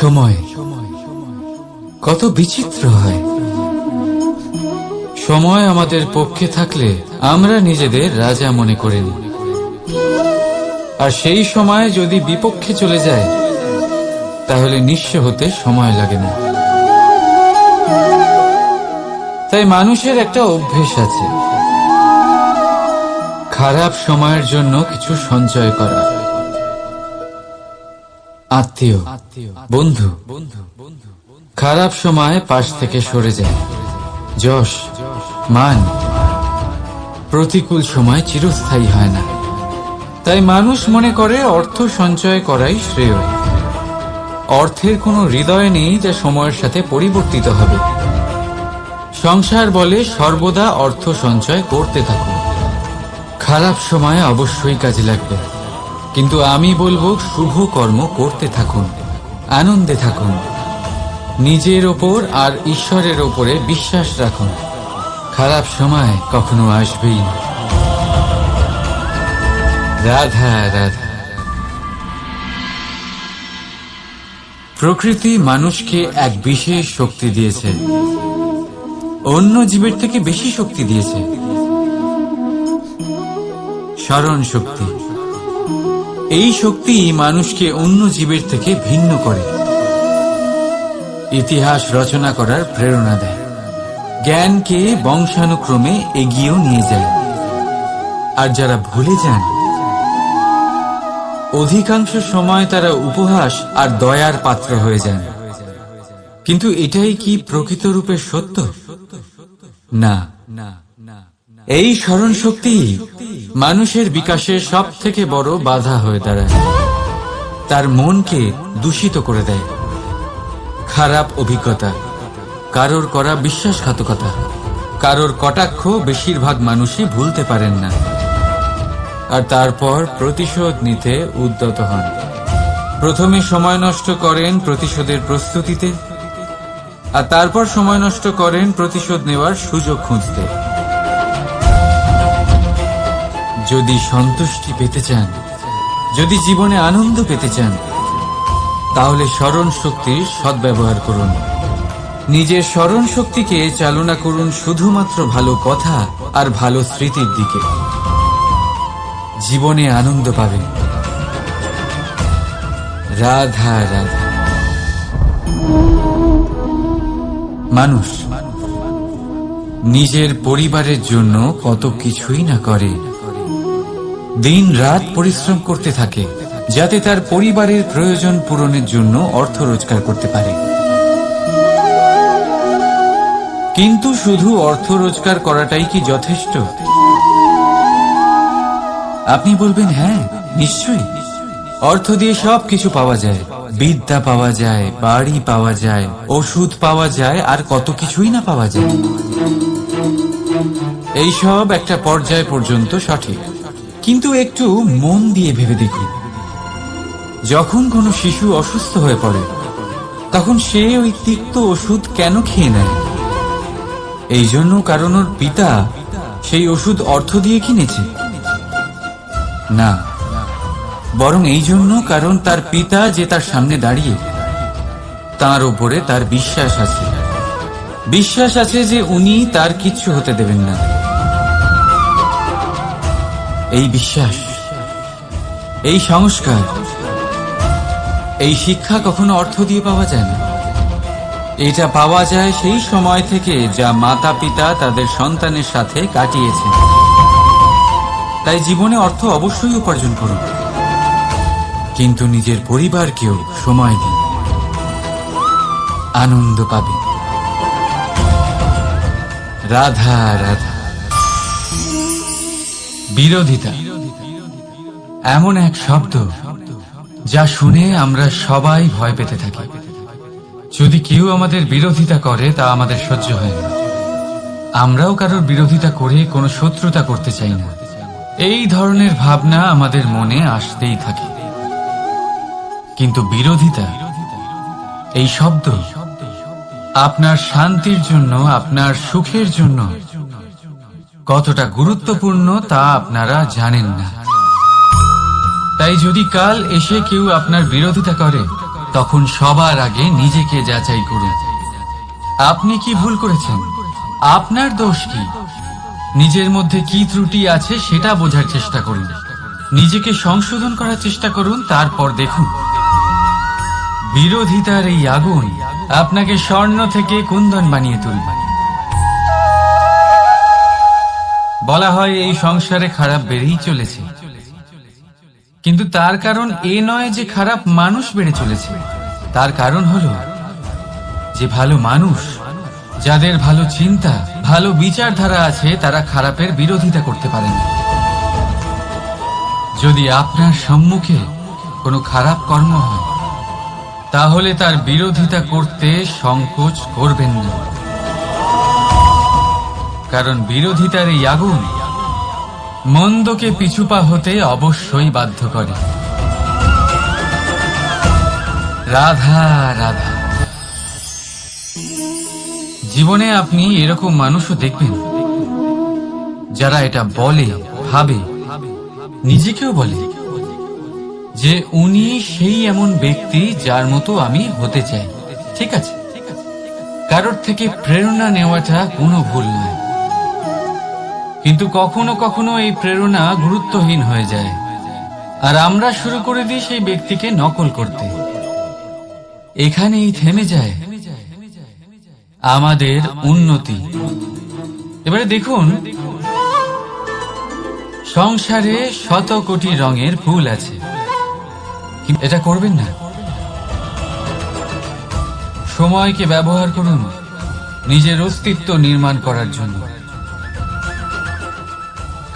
সময় কত বিচিত্র হয়। সময় আমাদের পক্ষে থাকলে আমরা নিজেদের রাজা মনে করে নিই, আর সেই সময় যদি বিপক্ষে চলে যায় তাহলে নিঃস্ব হতে সময় লাগে না। তাই মানুষের একটা অভ্যেস আছে, খারাপ সময়ের জন্য কিছু সঞ্চয় করা। আত্মীয়, বন্ধু খারাপ সময় পাশ থেকে সরে যায়। যশ, মান প্রতিকূল সময় চিরস্থায়ী হয় না। তাই মানুষ মনে করে অর্থ সঞ্চয় করাই শ্রেয়। অর্থের কোনো হৃদয় নেই যা সময়ের সাথে পরিবর্তিত হবে। সংসার বলে সর্বদা অর্থ সঞ্চয় করতে থাকুন। খারাপ সময় অবশ্যই কাজে লাগবে, কিন্তু আমি বলবো শুভ কর্ম করতে থাকুন, আনন্দে থাকুন, নিজের ওপর আর ঈশ্বরের ওপরে বিশ্বাস রাখুন। খারাপ সময় কখনো আসবেই না। রাধা রাধা। প্রকৃতি মানুষকে এক বিশেষ শক্তি দিয়েছে, অন্য জীবের থেকে বেশি শক্তি দিয়েছে। স্মরণ শক্তি। এই শক্তি মানুষকে অন্য জীবের থেকে ভিন্ন করে, ইতিহাস রচনা করার প্রেরণা দেয়, জ্ঞানকে বংশানুক্রমে এগিয়েও নিয়ে যায়। আর যারা ভুলে যান, অধিকাংশ সময় তারা উপহাস আর দয়ার পাত্র হয়ে যান। কিন্তু এটাই কি প্রকৃত রূপে সত্য? না। এই স্মরণ শক্তি মানুষের বিকাশের সব থেকে বড় বাধা হয়ে দাঁড়ায়। তার মনকে দূষিত করে দেয়। খারাপ অভিজ্ঞতা, কারোর করা বিশ্বাসঘাতকতা, কারোর কটাক্ষ বেশিরভাগ মানুষই ভুলতে পারেন না। আর তারপর প্রতিশোধ নিতে উদ্যত হন। প্রথমে সময় নষ্ট করেন প্রতিশোধের প্রস্তুতিতে, আর তারপর সময় নষ্ট করেন প্রতিশোধ নেওয়ার সুযোগ খুঁজতে। যদি সন্তুষ্টি পেতে চান, যদি জীবনে আনন্দ পেতে চান, তাহলে স্মরণ শক্তির সদ্ব্যবহার করুন। নিজের স্মরণ শক্তিকে চালনা করুন শুধুমাত্র ভালো কথা আর ভালো স্মৃতির দিকে। জীবনে আনন্দ পাবেন। রাধা রাধা। মানুষ নিজের পরিবারের জন্য কত কিছুই না করে, দিন রাত পরিশ্রম করতে থাকে যাতে তার পরিবারের প্রয়োজন পূরণের জন্য অর্থ রোজগার করতে পারে। কিন্তু শুধু অর্থ রোজগার করাটাই কি যথেষ্ট? আপনি বলবেন, হ্যাঁ নিশ্চয়ই, অর্থ দিয়ে সব কিছু পাওয়া যায়, বিদ্যা পাওয়া যায়, বাড়ি পাওয়া যায়, ওষুধ পাওয়া যায়, আর কত কিছুই না পাওয়া যায়। এই সব একটা পর্যায় পর্যন্ত সঠিক, কিন্তু একটু মন দিয়ে ভেবে দেখুন, যখন কোনো শিশু অসুস্থ হয়ে পড়ে তখন সে ওই তিক্ত ওষুধ কেন খেয়ে নেয়? এই জন্য কারণ ওর পিতা সেই ওষুধ অর্থ দিয়ে কিনেছে? না, বরং এই জন্য কারণ তার পিতা যে তার সামনে দাঁড়িয়ে, তার উপরে তার বিশ্বাস আছে। বিশ্বাস আছে যে উনি তার কিচ্ছু হতে দেবেন না। এই বিশ্বাস, এই সংস্কার, এই শিক্ষা কখনো অর্থ দিয়ে পাওয়া যায় না। এটা পাওয়া যায় সেই সময় থেকে যা মাতা পিতা তাদের সন্তানের সাথে কাটিয়েছেন। তাই জীবনে অর্থ অবশ্যই উপার্জন করুন, কিন্তু নিজের পরিবারকেও সময় দিন, আনন্দ পাবে। রাধা রাধা। বিরোধিতা এমন এক শব্দ যা শুনে আমরা সবাই ভয় পেতে থাকি। যদি কেউ আমাদের বিরোধিতা করে তা আমাদের সহ্য হয় না। আমরাও কারোর বিরোধিতা করে কোনো শত্রুতা করতে চাই না। এই ধরনের ভাবনা আমাদের মনে আসতেই থাকে। কিন্তু বিরোধিতা, এই শব্দ আপনার শান্তির জন্য, আপনার সুখের জন্য কতটা গুরুত্বপূর্ণ তা আপনারা জানেন না। তাই যদি কাল এসে কেউ আপনার বিরোধিতা করে, তখন সবার আগে নিজেকে যাচাই করুন। আপনি কি ভুল করেছেন? আপনার দোষ কি? নিজের মধ্যে কি ত্রুটি আছে সেটা বোঝার চেষ্টা করুন, নিজেকে সংশোধন করার চেষ্টা করুন। তারপর দেখুন, বিরোধিতার এই আগুন আপনাকে স্বর্ণ থেকে কুন্দন বানিয়ে তুলবে। বলা হয় এই সংসারে খারাপ বেড়েই চলেছে, কিন্তু তার কারণ এ নয় যে খারাপ মানুষ বেড়ে চলেছে। তার কারণ হলো যে ভালো মানুষ, যাদের ভালো চিন্তা, ভালো বিচারধারা আছে, তারা খারাপের বিরোধিতা করতে পারে না। যদি আপনার সম্মুখে কোনো খারাপ কর্ম হয়, তাহলে তার বিরোধিতা করতে সংকোচ করবেন না, কারণ বিরোধিতার এই আগুন মন্দকে পিছুপা হতে অবশ্যই বাধ্য করে। রাধা রাধা। জীবনে আপনি এরকম মানুষও দেখবেন যারা এটা বলে, ভাবে, নিজেকেও বলে যে উনি সেই এমন ব্যক্তি যার মতো আমি হতে চাই। ঠিক আছে, কারোর থেকে প্রেরণা নেওয়াটা কোনো ভুল নয়, কিন্তু কখনো কখনো এই প্রেরণা গুরুত্বহীন হয়ে যায়, আর আমরা শুরু করে দিই সেই ব্যক্তিকে নকল করতে। এখানেই থেমে যায় আমাদের উন্নতি। এবারে দেখুন, সংসারে শত কোটি রঙের ফুল আছে, কিন্তু এটা করবেন না। সময়কে ব্যবহার করুন নিজের অস্তিত্ব নির্মাণ করার জন্য,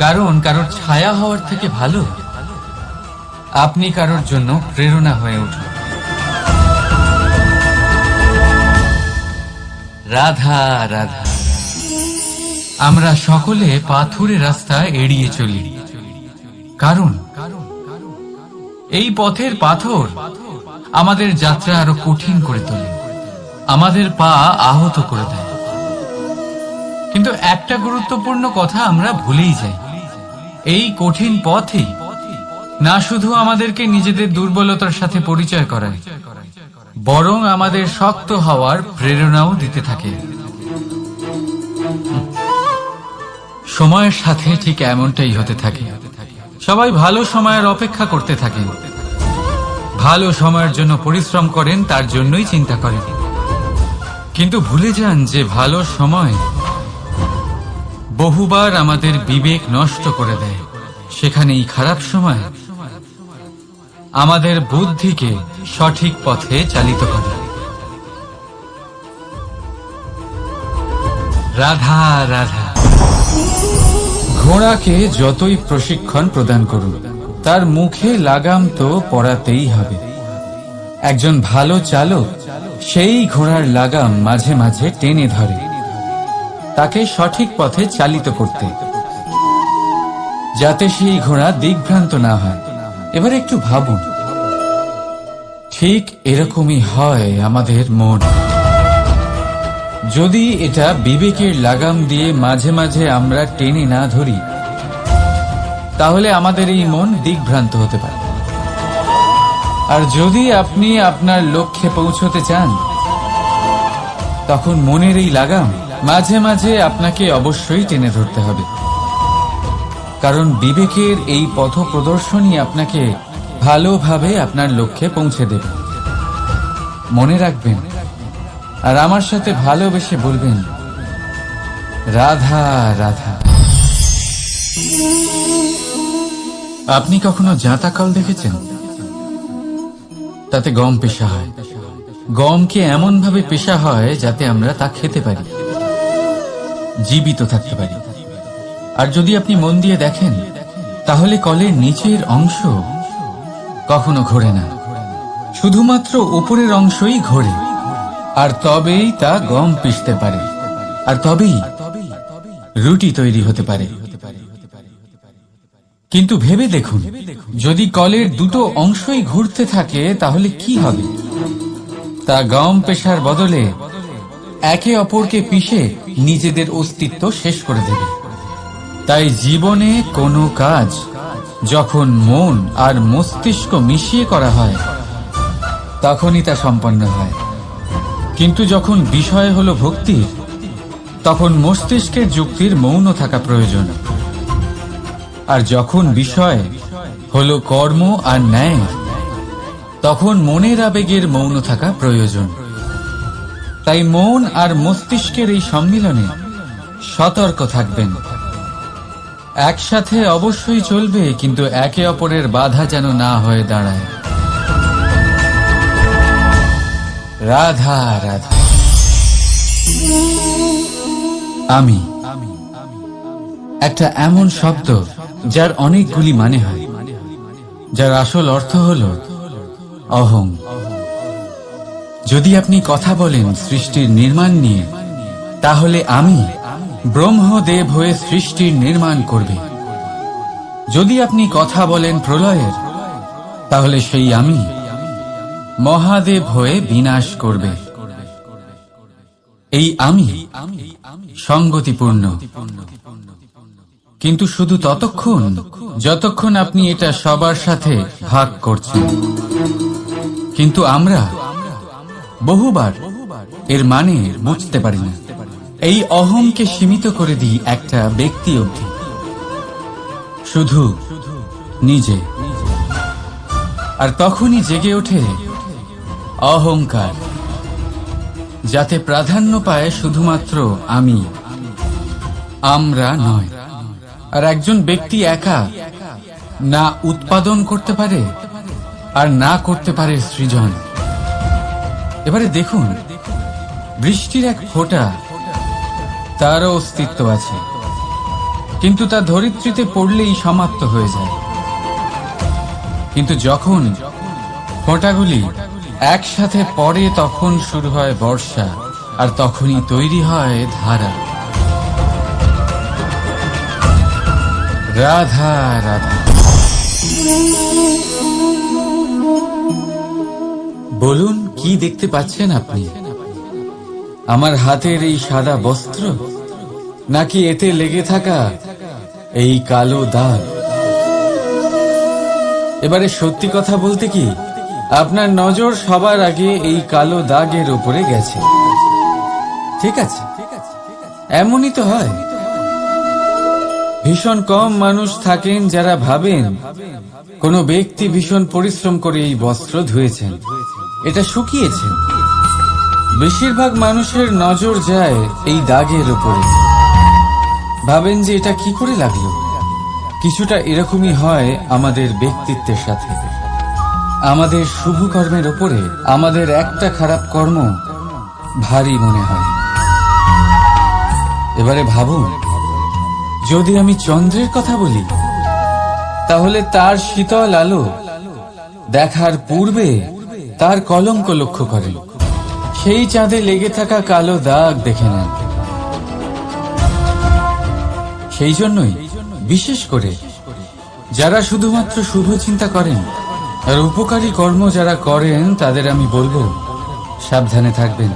কারণ কারোর ছায়া হওয়ার থেকে ভালো আপনি কারোর জন্য প্রেরণা হয়ে উঠুন। রাধা রাধা। আমরা সকলে পাথুরে রাস্তা এড়িয়ে চলি, কারণ এই পথের পাথর আমাদের যাত্রা আরো কঠিন করে তোলে, আমাদের পা আহত করে দেয়। কিন্তু একটা গুরুত্বপূর্ণ কথা আমরা ভুলেই যাই, এই কঠিন পথই না শুধু আমাদেরকে নিজেদের দুর্বলতার সাথে পরিচয় করায়, বরং আমাদের শক্ত হওয়ার প্রেরণাও দিতে থাকে। সময়ের সাথে ঠিক এমনটাই হতে থাকে। সবাই ভালো সময়ের অপেক্ষা করতে থাকেন, ভালো সময়ের জন্য পরিশ্রম করেন, তার জন্যই চিন্তা করেন, কিন্তু ভুলে যান যে ভালো সময় বহুবার আমাদের বিবেক নষ্ট করে দেয়। সেখানেই খারাপ সময় আমাদের বুদ্ধিকে সঠিক পথে চালিত করে। রাধা রাধা। ঘোড়াকে যতই প্রশিক্ষণ প্রদান করুন, তার মুখে লাগাম তো পরাতেই হবে। একজন ভালো চালক সেই ঘোড়ার লাগাম মাঝে মাঝে টেনে ধরে, তাকে সঠিক পথে চালিত করতে, যাতে সেই ঘোড়া দিকভ্রান্ত না হয়। এবার একটু ভাবুন, ঠিক এরকমই হয় আমাদের মন। যদি এটা বিবেকের লাগাম দিয়ে মাঝে মাঝে আমরা টেনে না ধরি, তাহলে আমাদের এই মন দিকভ্রান্ত হতে পারে। আর যদি আপনি আপনার লক্ষ্যে পৌঁছতে চান, তখন মনের এই লাগাম মাঝে মাঝে আপনাকে অবশ্যই টেনে ধরতে হবে, কারণ বিবেকের এই পথ প্রদর্শনই আপনাকে ভালোভাবে আপনার লক্ষ্যে পৌঁছে দেবে। মনে রাখবেন, আর আমার সাথে ভালোবেসে বলবেন, রাধা রাধা। আপনি কখনো জাঁতাকল দেখেছেন? তাতে গম পেশা হয়। গমকে এমন ভাবে পেশা হয় যাতে আমরা তা খেতে পারি, জীবিত থাকতে পারি। আর যদি আপনি মন দিয়ে দেখেন, তাহলে কলের নিচের অংশ কখনো ঘোরে না, শুধুমাত্র উপরের অংশই ঘোরে, আর তবেই তা গম পিষতে পারে, আর তবেই রুটি তৈরি হতে পারে। কিন্তু ভেবে দেখুন, যদি কলের দুটো অংশই ঘুরতে থাকে, তাহলে কি হবে? তা গম পেশার বদলে একে অপরকে পিষে নিজেদের অস্তিত্ব শেষ করে দেবে। তাই জীবনে কোনো কাজ যখন মন আর মস্তিষ্ক মিশিয়ে করা হয়, তখনই তা সম্পন্ন হয়। কিন্তু যখন বিষয় হলো ভক্তির, তখন মস্তিষ্কের যুক্তির মৌন থাকা প্রয়োজন। আর যখন বিষয় হলো কর্ম আর ন্যায়, তখন মনের আবেগের মৌন থাকা প্রয়োজন। তাই মন আর মস্তিষ্কের এই সম্মিলনে সতর্ক থাকবেন। একসাথে অবশ্যই চলবে, কিন্তু একে অপরের বাধা যেন না হয়ে দাঁড়ায়। রাধা রাধা। আমি একটা এমন শব্দ যার অনেকগুলি মানে হয়, যার আসল অর্থ হল অহং। যদি আপনি কথা বলেন সৃষ্টির নির্মাণ নিয়ে, তাহলে আমি ব্রহ্মদেব হয়ে সৃষ্টির নির্মাণ করবে। যদি আপনি কথা বলেন প্রলয়ের, তাহলে সেই আমি মহাদেব হয়ে বিনাশ করবে। এই আমি সঙ্গতিপূর্ণ, কিন্তু শুধু ততক্ষণ যতক্ষণ আপনি এটা সবার সাথে ভাগ করছেন। কিন্তু আমরা বহুবার এর মানে বুঝতে পারি না। এই অহংকে সীমিত করে দিই একটা ব্যক্তি অবধি, শুধু নিজে। আর তখনই জেগে ওঠে অহংকার, যাতে প্রাধান্য পায় শুধুমাত্র আমি, আমরা নয়। আর একজন ব্যক্তি একা না উৎপাদন করতে পারে আর না করতে পারে সৃজন। এবারে দেখুন, বৃষ্টির এক ফোঁটা, তারও অস্তিত্ব আছে, কিন্তু তা ধরিত্রীতে পড়লেই সমাপ্ত হয়ে যায়। কিন্তু যখন ফোঁটাগুলি একসাথে পড়ে, তখন শুরু হয় বর্ষা, আর তখনই তৈরি হয় ধারা। রাধা রাধা। বলুন, কি দেখতে পাচ্ছেন আপনি? আমার হাতের এই সাদা বস্ত্র, নাকি এতে লেগে থাকা এই কালো দাগ? এবারে সত্যি কথা বলতে কি, আপনার নজর সবার আগে এই কালো দাগের উপরে গেছে। ঠিক আছে, এমনই তো হয়। ভীষণ কম মানুষ থাকেন যারা ভাবেন কোনো ব্যক্তি ভীষণ পরিশ্রম করে এই বস্ত্র ধুয়েছেন, এটা শুকিয়েছেন। বেশিরভাগ মানুষের নজর যায় এই দাগের উপরে, ভাবেন যে এটা কি করে লাগলো। কিছুটা এরকমই হয় আমাদের ব্যক্তিত্বের সাথে। আমাদের শুভ কর্মের উপরে আমাদের একটা খারাপ কর্ম ভারী মনে হয়। এবারে ভাবুন, যদি আমি চন্দ্রের কথা বলি, তাহলে তার শীতল আলো দেখার পূর্বে তার কলঙ্ক লক্ষ্য করেন, সেই চাঁদে লেগে থাকা কালো দাগ দেখে নেন। সেই জন্যই বিশেষ করে যারা শুধুমাত্র শুভ চিন্তা করেন আর উপকারী কর্ম যারা করেন, তাদের আমি বলবো সাবধানে থাকবেন।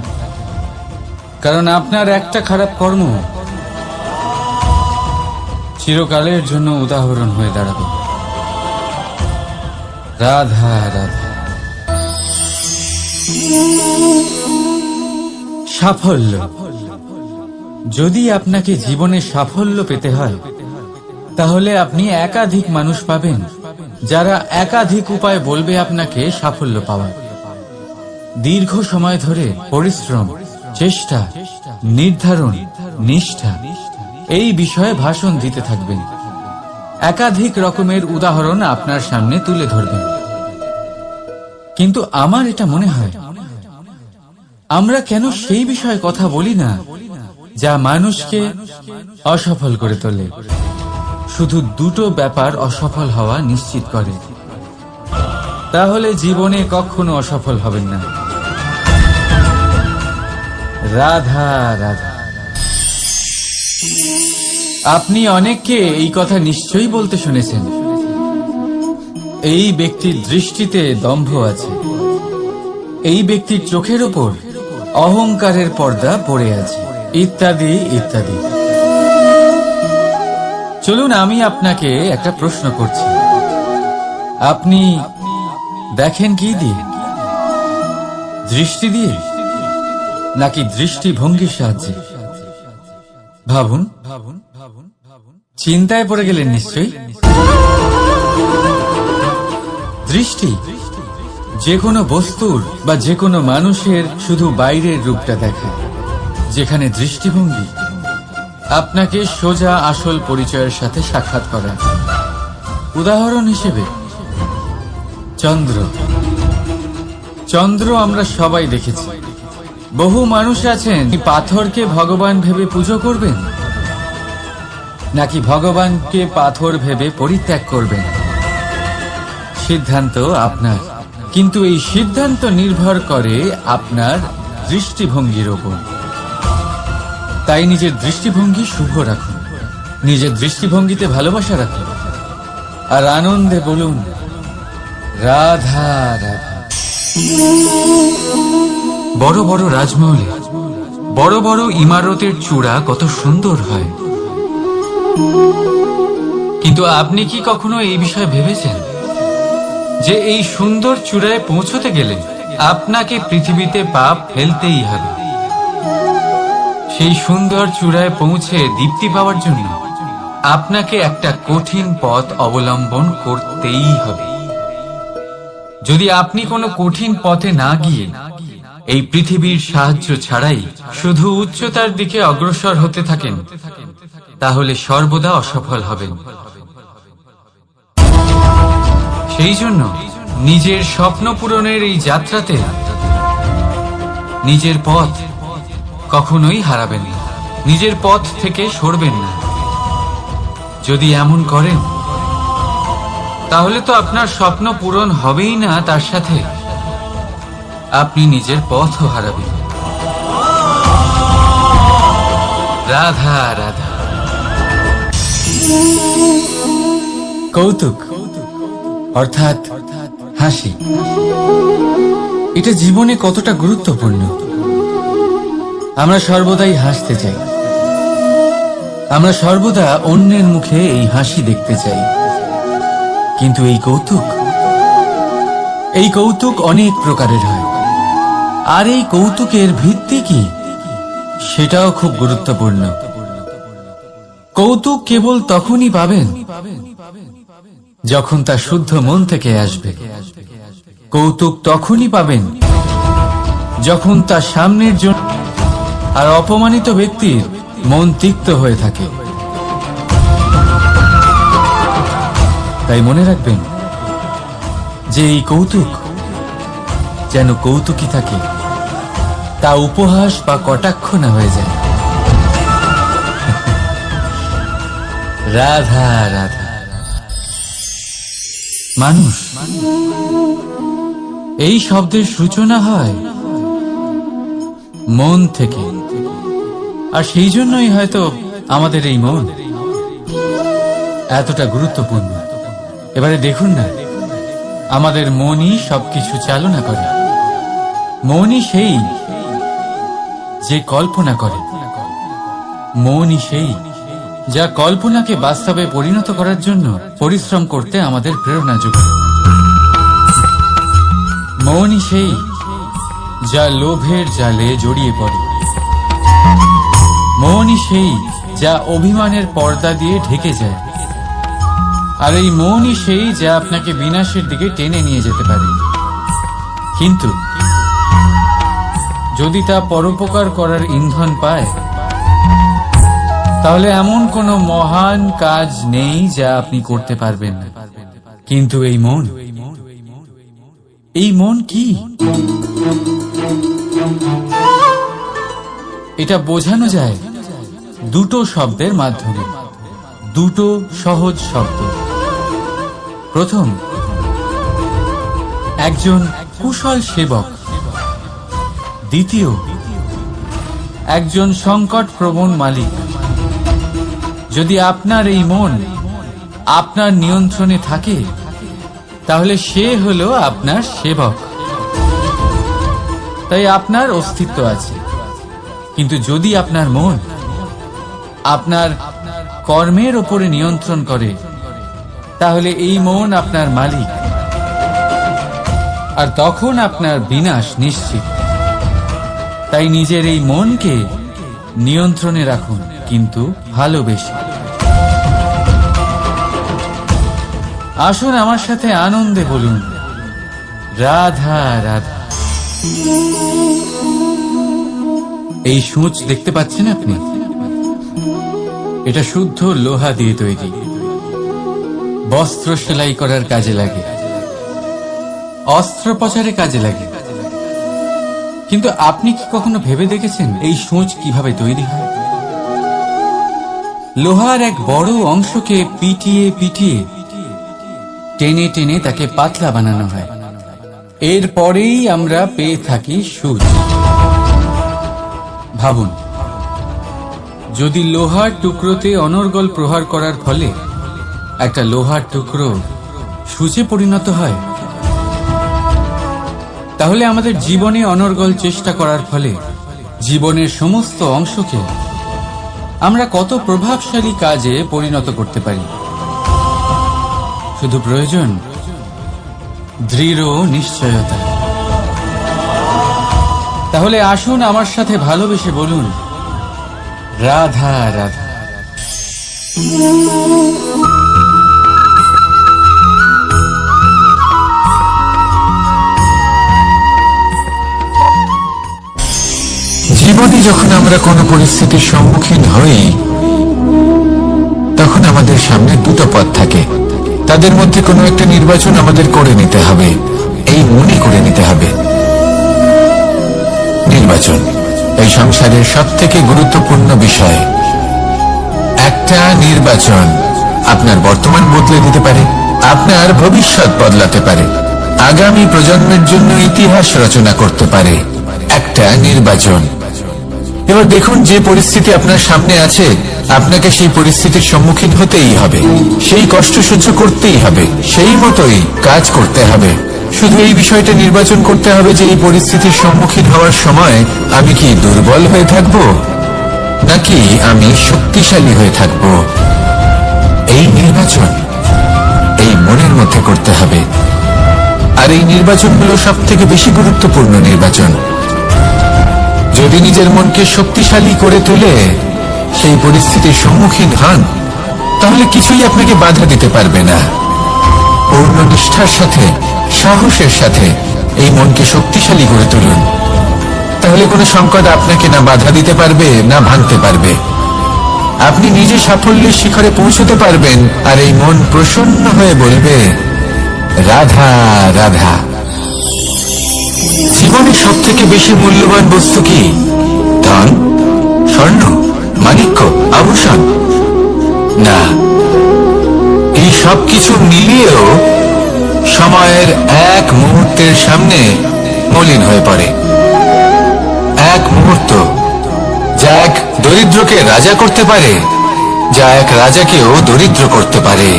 কারণ আপনার একটা খারাপ কর্ম চিরকালের জন্য উদাহরণ হয়ে দাঁড়াবে। রাধা রাধা। সাফল্য। যদি আপনাকে জীবনে সাফল্য পেতে হয়, তাহলে আপনি একাধিক মানুষ পাবেন যারা একাধিক উপায় বলবে আপনাকে সাফল্য পাওয়ার। দীর্ঘ সময় ধরে পরিশ্রম, চেষ্টা, নির্ধারণ, নিষ্ঠা, এই বিষয়ে ভাষণ দিতে থাকবেন। একাধিক রকমের উদাহরণ আপনার সামনে তুলে ধরবেন। কিন্তু আমার এটা মনে হয়, আমরা কেন সেই বিষয়ে কথা বলি না যা মানুষকে অসফল করে তোলে? শুধু দুটো ব্যাপার অসফল হওয়া নিশ্চিত করে, তাহলে জীবনে কখনো অসফল হবেন না। রাধা রাধা। আপনি অনেককে এই কথা নিশ্চয়ই বলতে শুনেছেন, এই ব্যক্তির দৃষ্টিতে দম্ভ আছে, এই ব্যক্তির চোখের ওপর অহংকারের পর্দা পড়ে আছে, ইত্যাদি ইত্যাদি। চলুন, আমি আপনাকে একটা প্রশ্ন করছি, আপনি দেখেন কি দিয়ে? দৃষ্টি দিয়ে নাকি দৃষ্টিভঙ্গির সাহায্যে? ভাবুন, চিন্তায় পড়ে গেলেন নিশ্চয়ই। দৃষ্টি যে কোনো বস্তুর বা যে কোনো মানুষের শুধু বাইরের রূপটা দেখায়, যেখানে দৃষ্টিভঙ্গি আপনাকে সোজা আসল পরিচয়ের সাথে সাক্ষাৎ করায়। উদাহরণ হিসেবে চন্দ্র। চন্দ্র আমরা সবাই দেখেছি। বহু মানুষ আছেন পাথরকে ভগবান ভেবে পুজো করবেন, নাকি ভগবানকে পাথর ভেবে পরিত্যাগ করবেন। সিদ্ধান্ত আপনার, কিন্তু এই সিদ্ধান্ত নির্ভর করে আপনার দৃষ্টিভঙ্গির ওপর। তাই নিজের দৃষ্টিভঙ্গি শুভ রাখুন, নিজের দৃষ্টিভঙ্গিতে ভালোবাসা রাখুন, আর আনন্দে বলুন রাধা রাধা। বড় বড় রাজমহলে বড় বড় ইমারতের চূড়া কত সুন্দর হয়, কিন্তু আপনি কি কখনো এই বিষয়ে ভেবেছেন যে এই সুন্দর চূড়ায় পৌঁছতে গেলে আপনাকে পৃথিবীতে পা ফেলতেই হবে? সেই সুন্দর চূড়ায় পৌঁছে দীপ্তি পাওয়ার জন্য আপনাকে একটা কঠিন পথ অবলম্বন করতেই হবে। যদি আপনি কোনো কঠিন পথে না গিয়ে এই পৃথিবীর সাহায্য ছাড়াই শুধু উচ্চতার দিকে অগ্রসর হতে থাকেন, তাহলে সর্বদা অসফল হবেন। সেই জন্য নিজের স্বপ্ন পূরণের এই যাত্রাতে নিজের পথ কখনোই হারাবেন না, নিজের পথ থেকে সরবেন না। যদি এমন করেন, তাহলে তো আপনার স্বপ্ন পূরণ হবেই না, তার সাথে আপনি নিজের পথও হারাবেন। রাধা রাধা। কৌতুক অর্থাৎ হাসি, এটা জীবনে কতটা গুরুত্বপূর্ণ। আমরা সর্বদাই হাসতে চাই, আমরা সর্বদা অন্যের মুখে এই হাসি দেখতে চাই। কিন্তু এই কৌতুক অনেক প্রকারের হয়, আর এই কৌতুকের ভিত্তি কি সেটাও খুব গুরুত্বপূর্ণ। কৌতুক কেবল তখনই পাবেন যখন তা শুদ্ধ মন থেকে আসবে। কৌতুক তখনই পাবেন যখন তা সামনের জন্য আর অপমানিত ব্যক্তির মন তিক্ত হয়ে থাকে। তাই মনে রাখবেন যে এই কৌতুক যেন কৌতুকই থাকে, তা উপহাস বা কটাক্ষ না হয়ে যায়। রাধা রাধা। মানুষ এই শব্দের সূচনা হয় মন থেকে, আর সেই জন্যই হয়তো আমাদের এই মন এতটা গুরুত্বপূর্ণ। এবারে দেখুন না, আমাদের মনই সবকিছু চালনা করে। মনই সেই যে কল্পনা করে, মনই সেই যা কল্পনাকে বাস্তবে পরিণত করার জন্য পরিশ্রম করতে আমাদের প্রেরণা যোগায়। মনই সেই যা লোভের জালে জড়িয়ে পড়ে। মনই সেই যা অভিমানের পর্দা দিয়ে ঢেকে যায়। আর এই মনই সেই যা আপনাকে বিনাশের দিকে টেনে নিয়ে যেতে পারে। কিন্তু যদি তা পরোপকার করার ইন্ধন পায়, তাহলে এমন কোনো মহান কাজ নেই যা আপনি করতে পারবেন না। কিন্তু এই মন কি? এটা বোঝানো যায় দুটো শব্দের মাধ্যমে, দুটো সহজ শব্দ। প্রথম, একজন কুশল সেবক। দ্বিতীয়, একজন সংকট প্রবণ মালিক। যদি আপনার এই মন আপনার নিয়ন্ত্রণে থাকে, তাহলে সে হলো আপনার সেবক। তাই আপনার অস্তিত্ব আছে। কিন্তু যদি আপনার মন আপনার কর্মের ওপরে নিয়ন্ত্রণ করে, তাহলে এই মন আপনার মালিক, আর তখন আপনার বিনাশ নিশ্চিত। তাই নিজের এই মনকে নিয়ন্ত্রণে রাখুন, কিন্তু ভালোবেসে। আসুন আমার সাথে আনন্দে বলুন, রাধা রাধা। এই সূঁচ দেখতে পাচ্ছেন আপনি? এটা শুদ্ধ লোহা দিয়ে তৈরি, বস্ত্র সেলাই করার কাজে লাগে, অস্ত্রোপচারে কাজে লাগে। কিন্তু আপনি কি কখনো ভেবে দেখেছেন এই সূঁচ কিভাবে তৈরি হয়? লোহার এক বড় অংশকে পিটিয়ে পিটিয়ে টেনে টেনে তাকে পাতলা বানানো হয়। এরপরেই আমরা পেয়ে থাকি সূঁচ। ভাবুন, যদি লোহার টুকরোতে অনর্গল প্রহার করার ফলে একটা লোহার টুকরো সূঁচে পরিণত হয়, তাহলে আমাদের জীবনে অনর্গল চেষ্টা করার ফলে জীবনের সমস্ত অংশকে আমরা কত প্রভাবশালী কাজে পরিণত করতে পারি। শুধু প্রয়োজন দৃঢ় নিশ্চয়তা। তাহলে আসুন আমার সাথে ভালোবেসে বলুন, রাধা রাধা। জীবনে যখন আমরা কোনো পরিস্থিতির সম্মুখীন হই, তখন আমাদের সামনে দুটো পথ থাকে। তাদের মধ্যে কোনো একটা নির্বাচন আমাদের করে নিতে হবে, এই মনে করে নিতে হবে। নির্বাচন এই সংসারের সবথেকে গুরুত্বপূর্ণ বিষয়। একটা নির্বাচন আপনার বর্তমান বদলে দিতে পারে, আপনার ভবিষ্যৎ বদলাতে পারে, আগামী প্রজন্মের জন্য ইতিহাস রচনা করতে পারে। একটা নির্বাচন। এবার দেখুন, যে পরিস্থিতি আপনার সামনে আছে, আপনাকে সেই পরিস্থিতির সম্মুখীন হতেই হবে, সেই কষ্ট সহ্য করতেই হবে, সেই মতোই কাজ করতে হবে। শুধু এই বিষয়টা নির্বাচন করতে হবে যে এই পরিস্থিতির সম্মুখীন হওয়ার সময় আমি কি দুর্বল হয়ে থাকব নাকি আমি শক্তিশালী হয়ে থাকব। এই নির্বাচন এই মনের মধ্যে করতে হবে। আর এই নির্বাচন হলো সব থেকে বেশি গুরুত্বপূর্ণ নির্বাচন। যদি নিজের মনকে শক্তিশালী করে তুলে সেই পরিস্থিতির সম্মুখীন হন, তাহলে কিছুই আপনাকে বাধা দিতে পারবে না। পূর্ণ নিষ্ঠার সাথে, সাহসের সাথে এই মনকে শক্তিশালী করে তুলুন। তাহলে কোনো সংকট আপনাকে না বাধা দিতে পারবে, না ভাঙতে পারবে। আপনি নিজে সাফল্যের শিখরে পৌঁছতে পারবেন, আর এই মন প্রসন্ন হয়ে বলবে, রাধা রাধা। জীবনের সব থেকে বেশি মূল্যবান বস্তু কি? ধন, স্বর্ণ, মাণিক্য, আভূষণ? না, এই সব কিছু মিলিয়েও সময়ের এক মুহূর্তের সামনে মলিন হয়ে পড়ে। এক মুহূর্ত যা এক দরিদ্রকে রাজা করতে পারে, যা এক রাজাকেও দরিদ্র করতে পারে।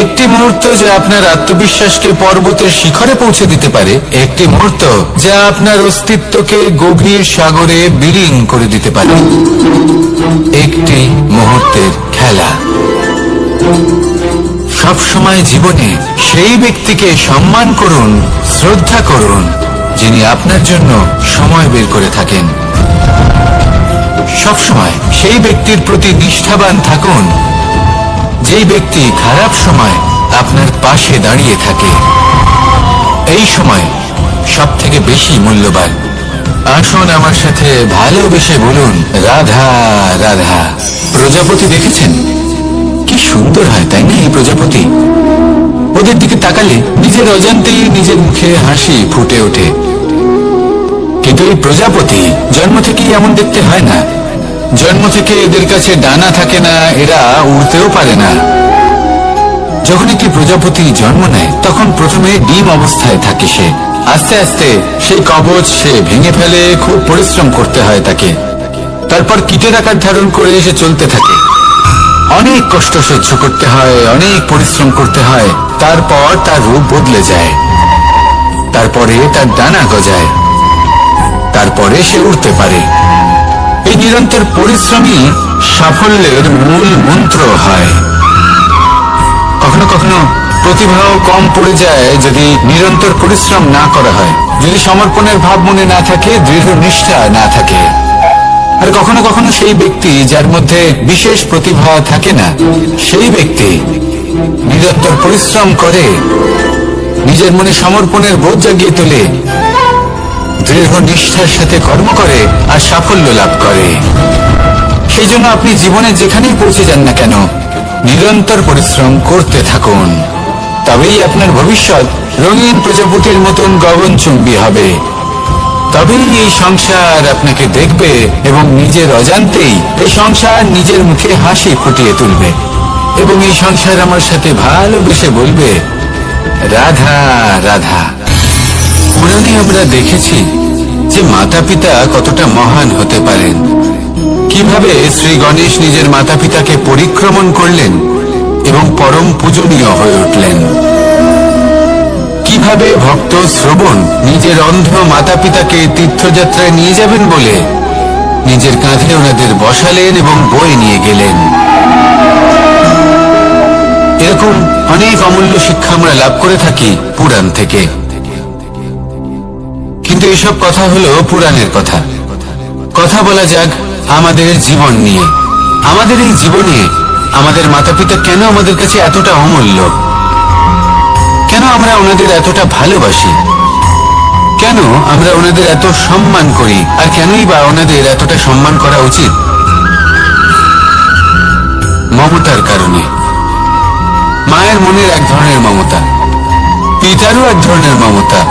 একটি মুহূর্ত যা আপনার আত্মবিশ্বাসকে পর্বতের শিখরে পৌঁছে দিতে পারে। একটি মুহূর্ত যা আপনার অস্তিত্বকে গভীর সাগরে বিলীন করে দিতে পারে। একটি মুহূর্তের খেলা। সব সময় জীবনে সেই ব্যক্তিকে সম্মান করুন, শ্রদ্ধা করুন, যিনি আপনার জন্য সময় বের করে থাকেন। সবসময় সেই ব্যক্তির প্রতি নিষ্ঠাবান থাকুন, যেই ব্যক্তি খারাপ সময় আপনার পাশে দাঁড়িয়ে থাকে। এই সময় সব থেকে বেশি মূল্যবান। আসুন আমার সাথে ভালোবেসে বলুন, রাধা রাধা। প্রজাপতি দেখেছেন? কি সুন্দর হয়, তাই না? এই প্রজাপতি, ওদের দিকে তাকালে নিজের অজান্তেই নিজের মুখে হাসি ফুটে ওঠে। কিন্তু এই প্রজাপতি জন্ম থেকেই এমন দেখতে হয় না। জন্ম থেকে এদের কাছে ডানা থাকে না, এরা উড়তেও পারে না। যখন একটি প্রজাপতি জন্ম নেয়, তখন প্রথমে ডিম অবস্থায় থাকে সে। আস্তে আস্তে সেই কবচ সে ভেঙে ফেলে, খুব পরিশ্রম করতে হয় তাকে। তারপর কীটের আকার ধারণ করে সে চলতে থাকে। অনেক কষ্ট সহ্য করতে হয়, অনেক পরিশ্রম করতে হয়। তারপর তার রূপ বদলে যায়, তারপরে তার ডানা গজায়, তারপরে সে উড়তে পারে। এই নিরন্তর পরিশ্রমই সাফল্যের মূল মন্ত্র হয়। কখনো কখনো প্রতিভাও কম পড়ে যায় যদি নিরন্তর পরিশ্রম না করা হয়, যদি সমর্পণের ভাব মনে না থাকে, দৃঢ় নিষ্ঠা না থাকে। আর কখনো কখনো সেই ব্যক্তি যার মধ্যে বিশেষ প্রতিভা থাকে না, সেই ব্যক্তি নিরন্তর পরিশ্রম করে, নিজের মনে সমর্পণের বোধ জাগিয়ে তোলে, দৃঢ় নিষ্ঠার সাথে কর্ম করে আর সাফল্য লাভ করে। সেই জন্য আপনি জীবনে যেখানেই পৌঁছে যান না কেন, নিরন্তর পরিশ্রম করতে থাকুন। তবেই আপনার ভবিষ্যৎ রঙিন প্রজাপতির মতন গগনচুম্বী হবে। তবেই এই সংসার আপনাকে দেখবে এবং নিজের অজান্তেই এই সংসার নিজের মুখে হাসি ফুটিয়ে তুলবে এবং এই সংসার আমার সাথে ভালোবেসে বলবে, রাধা রাধা। পুরাণে আমরা দেখেছি যে মাতা পিতা কতটা মহান হতে পারেন, কিভাবে শ্রী গণেশ নিজের মাতা পিতাকে পরিক্রমণ করলেন এবং পরম পূজনীয় হয়ে উঠলেন। কিভাবে ভক্ত শ্রবণ নিজের অন্ধ মাতা পিতাকে তীর্থযাত্রায় নিয়ে যাবেন বলে নিজের কাঁধে ওনাদের বসালেন এবং বয়ে নিয়ে গেলেন। এরকম অনেক অমূল্য শিক্ষা আমরা লাভ করে থাকি পুরাণ থেকে। কিন্তু এসব কথা হলো পুরাণের কথা। কথা বলা যাক আমাদের জীবন নিয়ে। আমাদের এই জীবনে আমাদের মাতা পিতা কেন আমাদের কাছে এতটা অমূল্য? কেন আমরা ওনাদের এতটা ভালোবাসি? কেন আমরা ওনাদের এত সম্মান করি? আর কেনই বা ওনাদের এতটা সম্মান করা উচিত? মমতার কারণে। মায়ের মনের এক ধরনের মমতা, পিতারও এক ধরনের মমতা।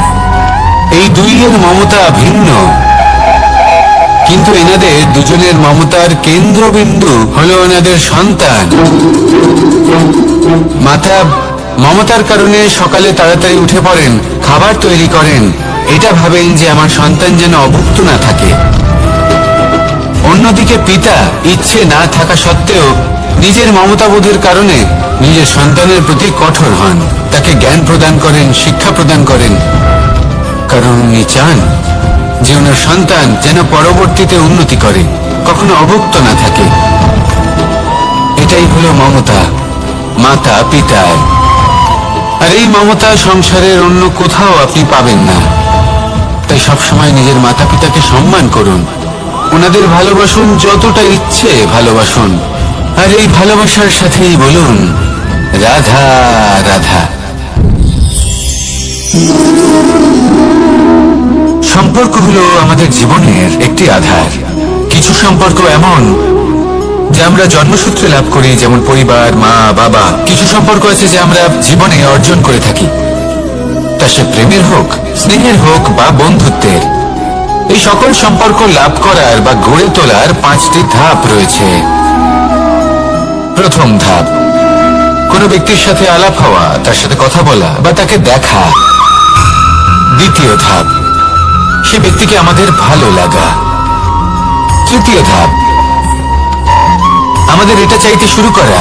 এই দুইয়ের মমতা ভিন্ন, কিন্তু এনাদের দুজনের মমতার কেন্দ্রবিন্দু হলো এনাদের সন্তান। মাতা মমতার কারণে সকালে তাড়াতাড়ি উঠে পড়েন, খাবার তৈরি করেন, এটা ভাবেন যে আমার সন্তান যেন অভুক্ত না থাকে। অন্যদিকে পিতা ইচ্ছে না থাকা সত্ত্বেও নিজের মমতাবোধের কারণে নিজের সন্তানের প্রতি কঠোর হন, তাকে জ্ঞান প্রদান করেন, শিক্ষা প্রদান করেন, কারণ উনি চান যে ওনার সন্তান যেন পরবর্তীতে উন্নতি করে, কখনো অভুক্ত না থাকে। এটাই হলো মমতা মাতা পিতার। আর এই মমতা সংসারের অন্য কোথাও আপনি পাবেন না। তাই সবসময় নিজের মাতা পিতাকে সম্মান করুন, ওনাদের ভালোবাসুন, যতটা ইচ্ছে ভালোবাসুন। আর এই ভালোবাসার সাথেই বলুন, রাধা রাধা। সম্পর্ক হলো আমাদের জীবনের একটি আধার। কিছু সম্পর্ক এমন যে আমরা জন্মসূত্রে লাভ করি, যেমন পরিবার, মা বাবা। কিছু সম্পর্ক আছে যে আমরা জীবনে অর্জন করে থাকি, তা সে প্রেমের হোক, স্নেহের হোক বা বন্ধুত্বের। এই সকল সম্পর্ক লাভ করার বা গড়ে তোলার 5টি ধাপ রয়েছে। প্রথম ধাপ, কোনো ব্যক্তির সাথে আলাপ হওয়া, তার সাথে কথা বলা বা তাকে দেখা। দ্বিতীয় ধাপ, সে ব্যক্তিকে আমাদের ভালো লাগা। তৃতীয় ধাপ, আমাদের এটা চাইতে শুরু করা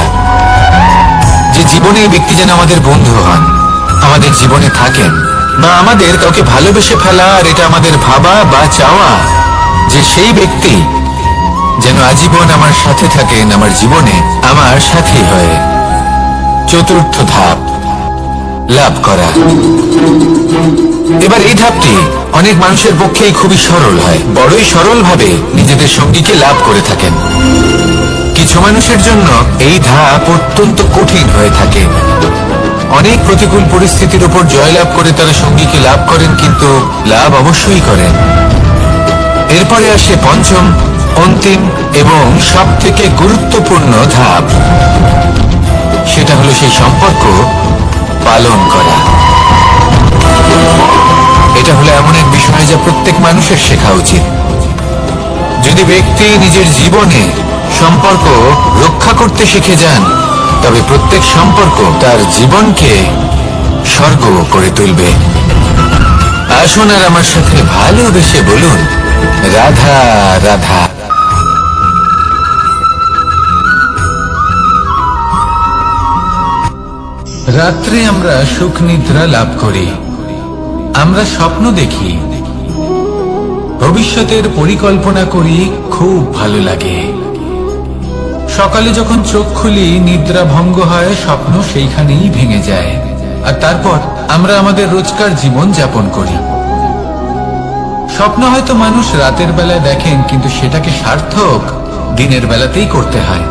যে জীবনে এই ব্যক্তি যেন আমাদের বন্ধু হন, আমাদের জীবনে থাকেন, বা আমাদের কাউকে ভালোবেসে ফেলা। আর এটা আমাদের ভাবা বা চাওয়া যে সেই ব্যক্তি যেন আজীবন আমার সাথে থাকেন, আমার জীবনে আমার সাথী হয়ে। চতুর্থ ধাপ, লাভ করা। এবার এই ধাপটি অনেক মানুষের পক্ষেই খুবই সরল হয়, বড়ই সরল ভাবে নিজেদের সঙ্গীকে লাভ করে থাকেন। কিছু মানুষের জন্য এই ধাপ অত্যন্ত কঠিন হয়ে থাকে। অনেক প্রতিকূল পরিস্থিতির উপর জয়লাভ করে তারা সঙ্গীকে লাভ করেন, কিন্তু লাভ অবশ্যই করেন। এরপরে আসে পঞ্চম, অন্তিম এবং সব থেকে গুরুত্বপূর্ণ ধাপ। সেটা হলো সেই সম্পর্ক পালন করা। এটা হলো এমন এক বিষয় যা প্রত্যেক মানুষের শেখা উচিত। যদি ব্যক্তি নিজের জীবনে সম্পর্ক রক্ষা করতে শিখে যান, তবে প্রত্যেক সম্পর্ক তার জীবনকে স্বর্গ করে তুলবে। আসুন আর আমার সাথে ভালোবেসে বলুন, রাধা রাধা। রাত্রে আমরা সুখ নিদ্রা লাভ করি, আমরা স্বপ্ন দেখি, ভবিষ্যতের পরিকল্পনা করি, খুব ভালো লাগে। সকালে যখন চোখ খুলি, নিদ্রা ভঙ্গ হয়, স্বপ্ন সেইখানেই ভেঙে যায়। আর তারপর আমরা আমাদের রোজকার জীবন যাপন করি। স্বপ্ন হয়তো মানুষ রাতের বেলায় দেখেন, কিন্তু সেটাকে সার্থক দিনের বেলাতেই করতে হয়।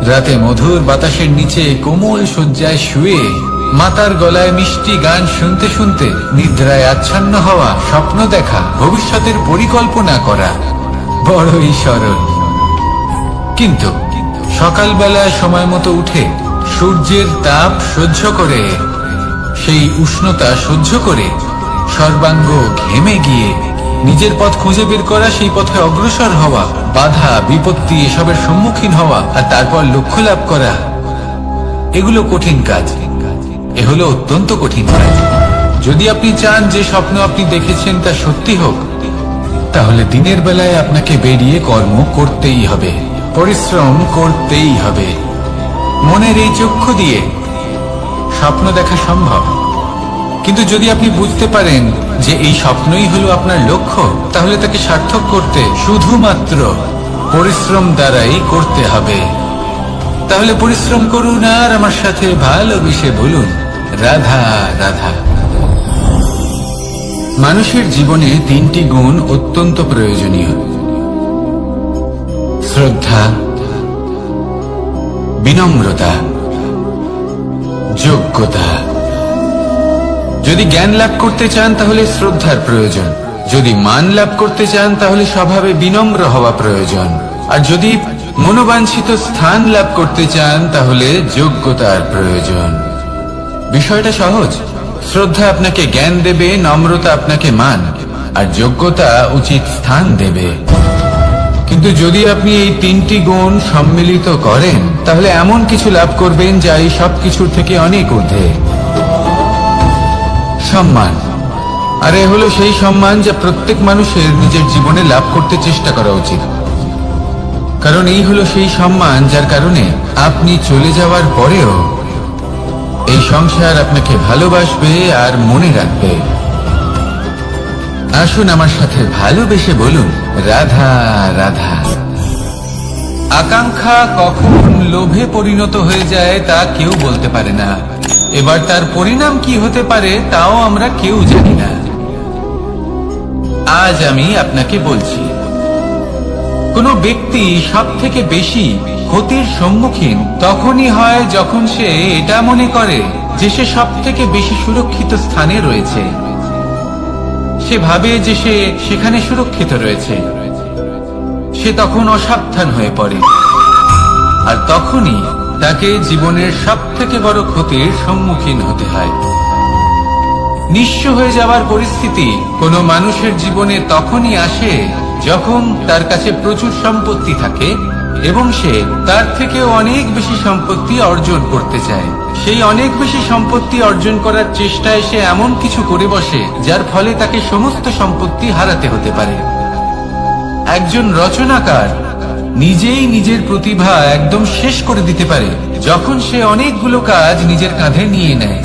রাতে মধুর বাতাসের নিচে কোমল শয্যায় শুয়ে মাতার গলায় মিষ্টি গান শুনতে শুনতে নিদ্রায় আচ্ছন্ন হওয়া, স্বপ্ন দেখা, ভবিষ্যতের পরিকল্পনা করা বড়ই সরল। কিন্তু সকালবেলায় সময় মতো উঠে সূর্যের তাপ সহ্য করে, সেই উষ্ণতা সহ্য করে সর্বাঙ্গ ঘেমে গিয়ে নিজের পথ খুঁজে বের করা, সেই পথে অগ্রসর হওয়া, বাধা বিপত্তি এসবের সম্মুখীন হওয়া আর তারপর লক্ষ্য লাভ করা, এগুলো কঠিন কাজ। এ হলো অত্যন্ত কঠিন কাজ। যদি আপনি চান যে স্বপ্ন আপনি দেখেছেন তা সত্যি হোক, তাহলে দিনের বেলায় আপনাকে বেরিয়ে কর্ম করতেই হবে, পরিশ্রম করতেই হবে। মনের এই চক্ষু দিয়ে স্বপ্ন দেখা সম্ভব, কিন্তু যদি আপনি বুঝতে পারেন যে এই স্বপ্নই হলো আপনার লক্ষ্য, তাহলে তাকে সার্থক করতে শুধুমাত্র পরিশ্রম দ্বারাই করতে হবে। তাহলে পরিশ্রম করুন আর আমার সাথে ভালোবেসে বলুন, রাধা রাধা। মানুষের জীবনে তিনটি গুণ অত্যন্ত প্রয়োজনীয়: শ্রদ্ধা, বিনম্রতা, যোগ্যতা। যদি জ্ঞান লাভ করতে চান তাহলে শ্রদ্ধার প্রয়োজন, যদি মান লাভ করতে চান তাহলে স্বভাবে বিনম্র হওয়া প্রয়োজন, আর যদি মনোবাঞ্ছিত স্থান লাভ করতে চান তাহলে যোগ্যতার প্রয়োজন। বিষয়টা সহজ। শ্রদ্ধা আপনাকে জ্ঞান দেবে, নম্রতা আপনাকে মান, আর যোগ্যতা উচিত স্থান দেবে। কিন্তু যদি আপনি এই তিনটি গুণ সম্মিলিত করেন, তাহলে এমন কিছু লাভ করবেন যা এই সব কিছুর থেকে অনেক ঊর্ধ্বে। সম্মান। আর এ হলো সেই সম্মান যা প্রত্যেক মানুষের নিজের জীবনে লাভ করতে চেষ্টা করা উচিত, কারণ এই হলো সেই সম্মান যার কারণে আপনি চলে যাওয়ার পরেও এই সংসার আপনাকে ভালোবাসবে আর মনে রাখবে। আসুন আমার সাথে ভালোবেসে বলুন, রাধা রাধা। আকাঙ্ক্ষা কখন লোভে পরিণত হয়ে যায় তা কেউ বলতে পারে না। এবার তার পরিণাম কি হতে পারে তাও আমরা কেউ জানি না। আজ আমি আপনাকে বলছি, কোনো ব্যক্তি সব থেকে বেশি ক্ষতির সম্মুখীন তখনই হয় যখন সে এটা মনে করে যে সে সব থেকে বেশি সুরক্ষিত স্থানে রয়েছে। সে ভাবে যে সে সেখানে সুরক্ষিত রয়েছে। সে তখন অসাবধান হয়ে পড়ে, আর তখনই তাকে জীবনের সব থেকে বড় ক্ষতির সম্মুখীন হতে হয়। নিঃস্ব হয়ে যাওয়ার পরিস্থিতি কোনো মানুষের জীবনে তখনই আসে যখন তার কাছে প্রচুর সম্পত্তি থাকে এবং সে তার থেকেও অনেক বেশি সম্পত্তি অর্জন করতে চায়। সেই অনেক বেশি সম্পত্তি অর্জন করার চেষ্টায় সে এমন কিছু করে বসে যার ফলে তাকে সমস্ত সম্পত্তি হারাতে হতে পারে। একজন রচনাকার নিজেই নিজের প্রতিভা একদম শেষ করে দিতে পারে যখন সে অনেকগুলো কাজ নিজের কাঁধে নিয়ে নেয়।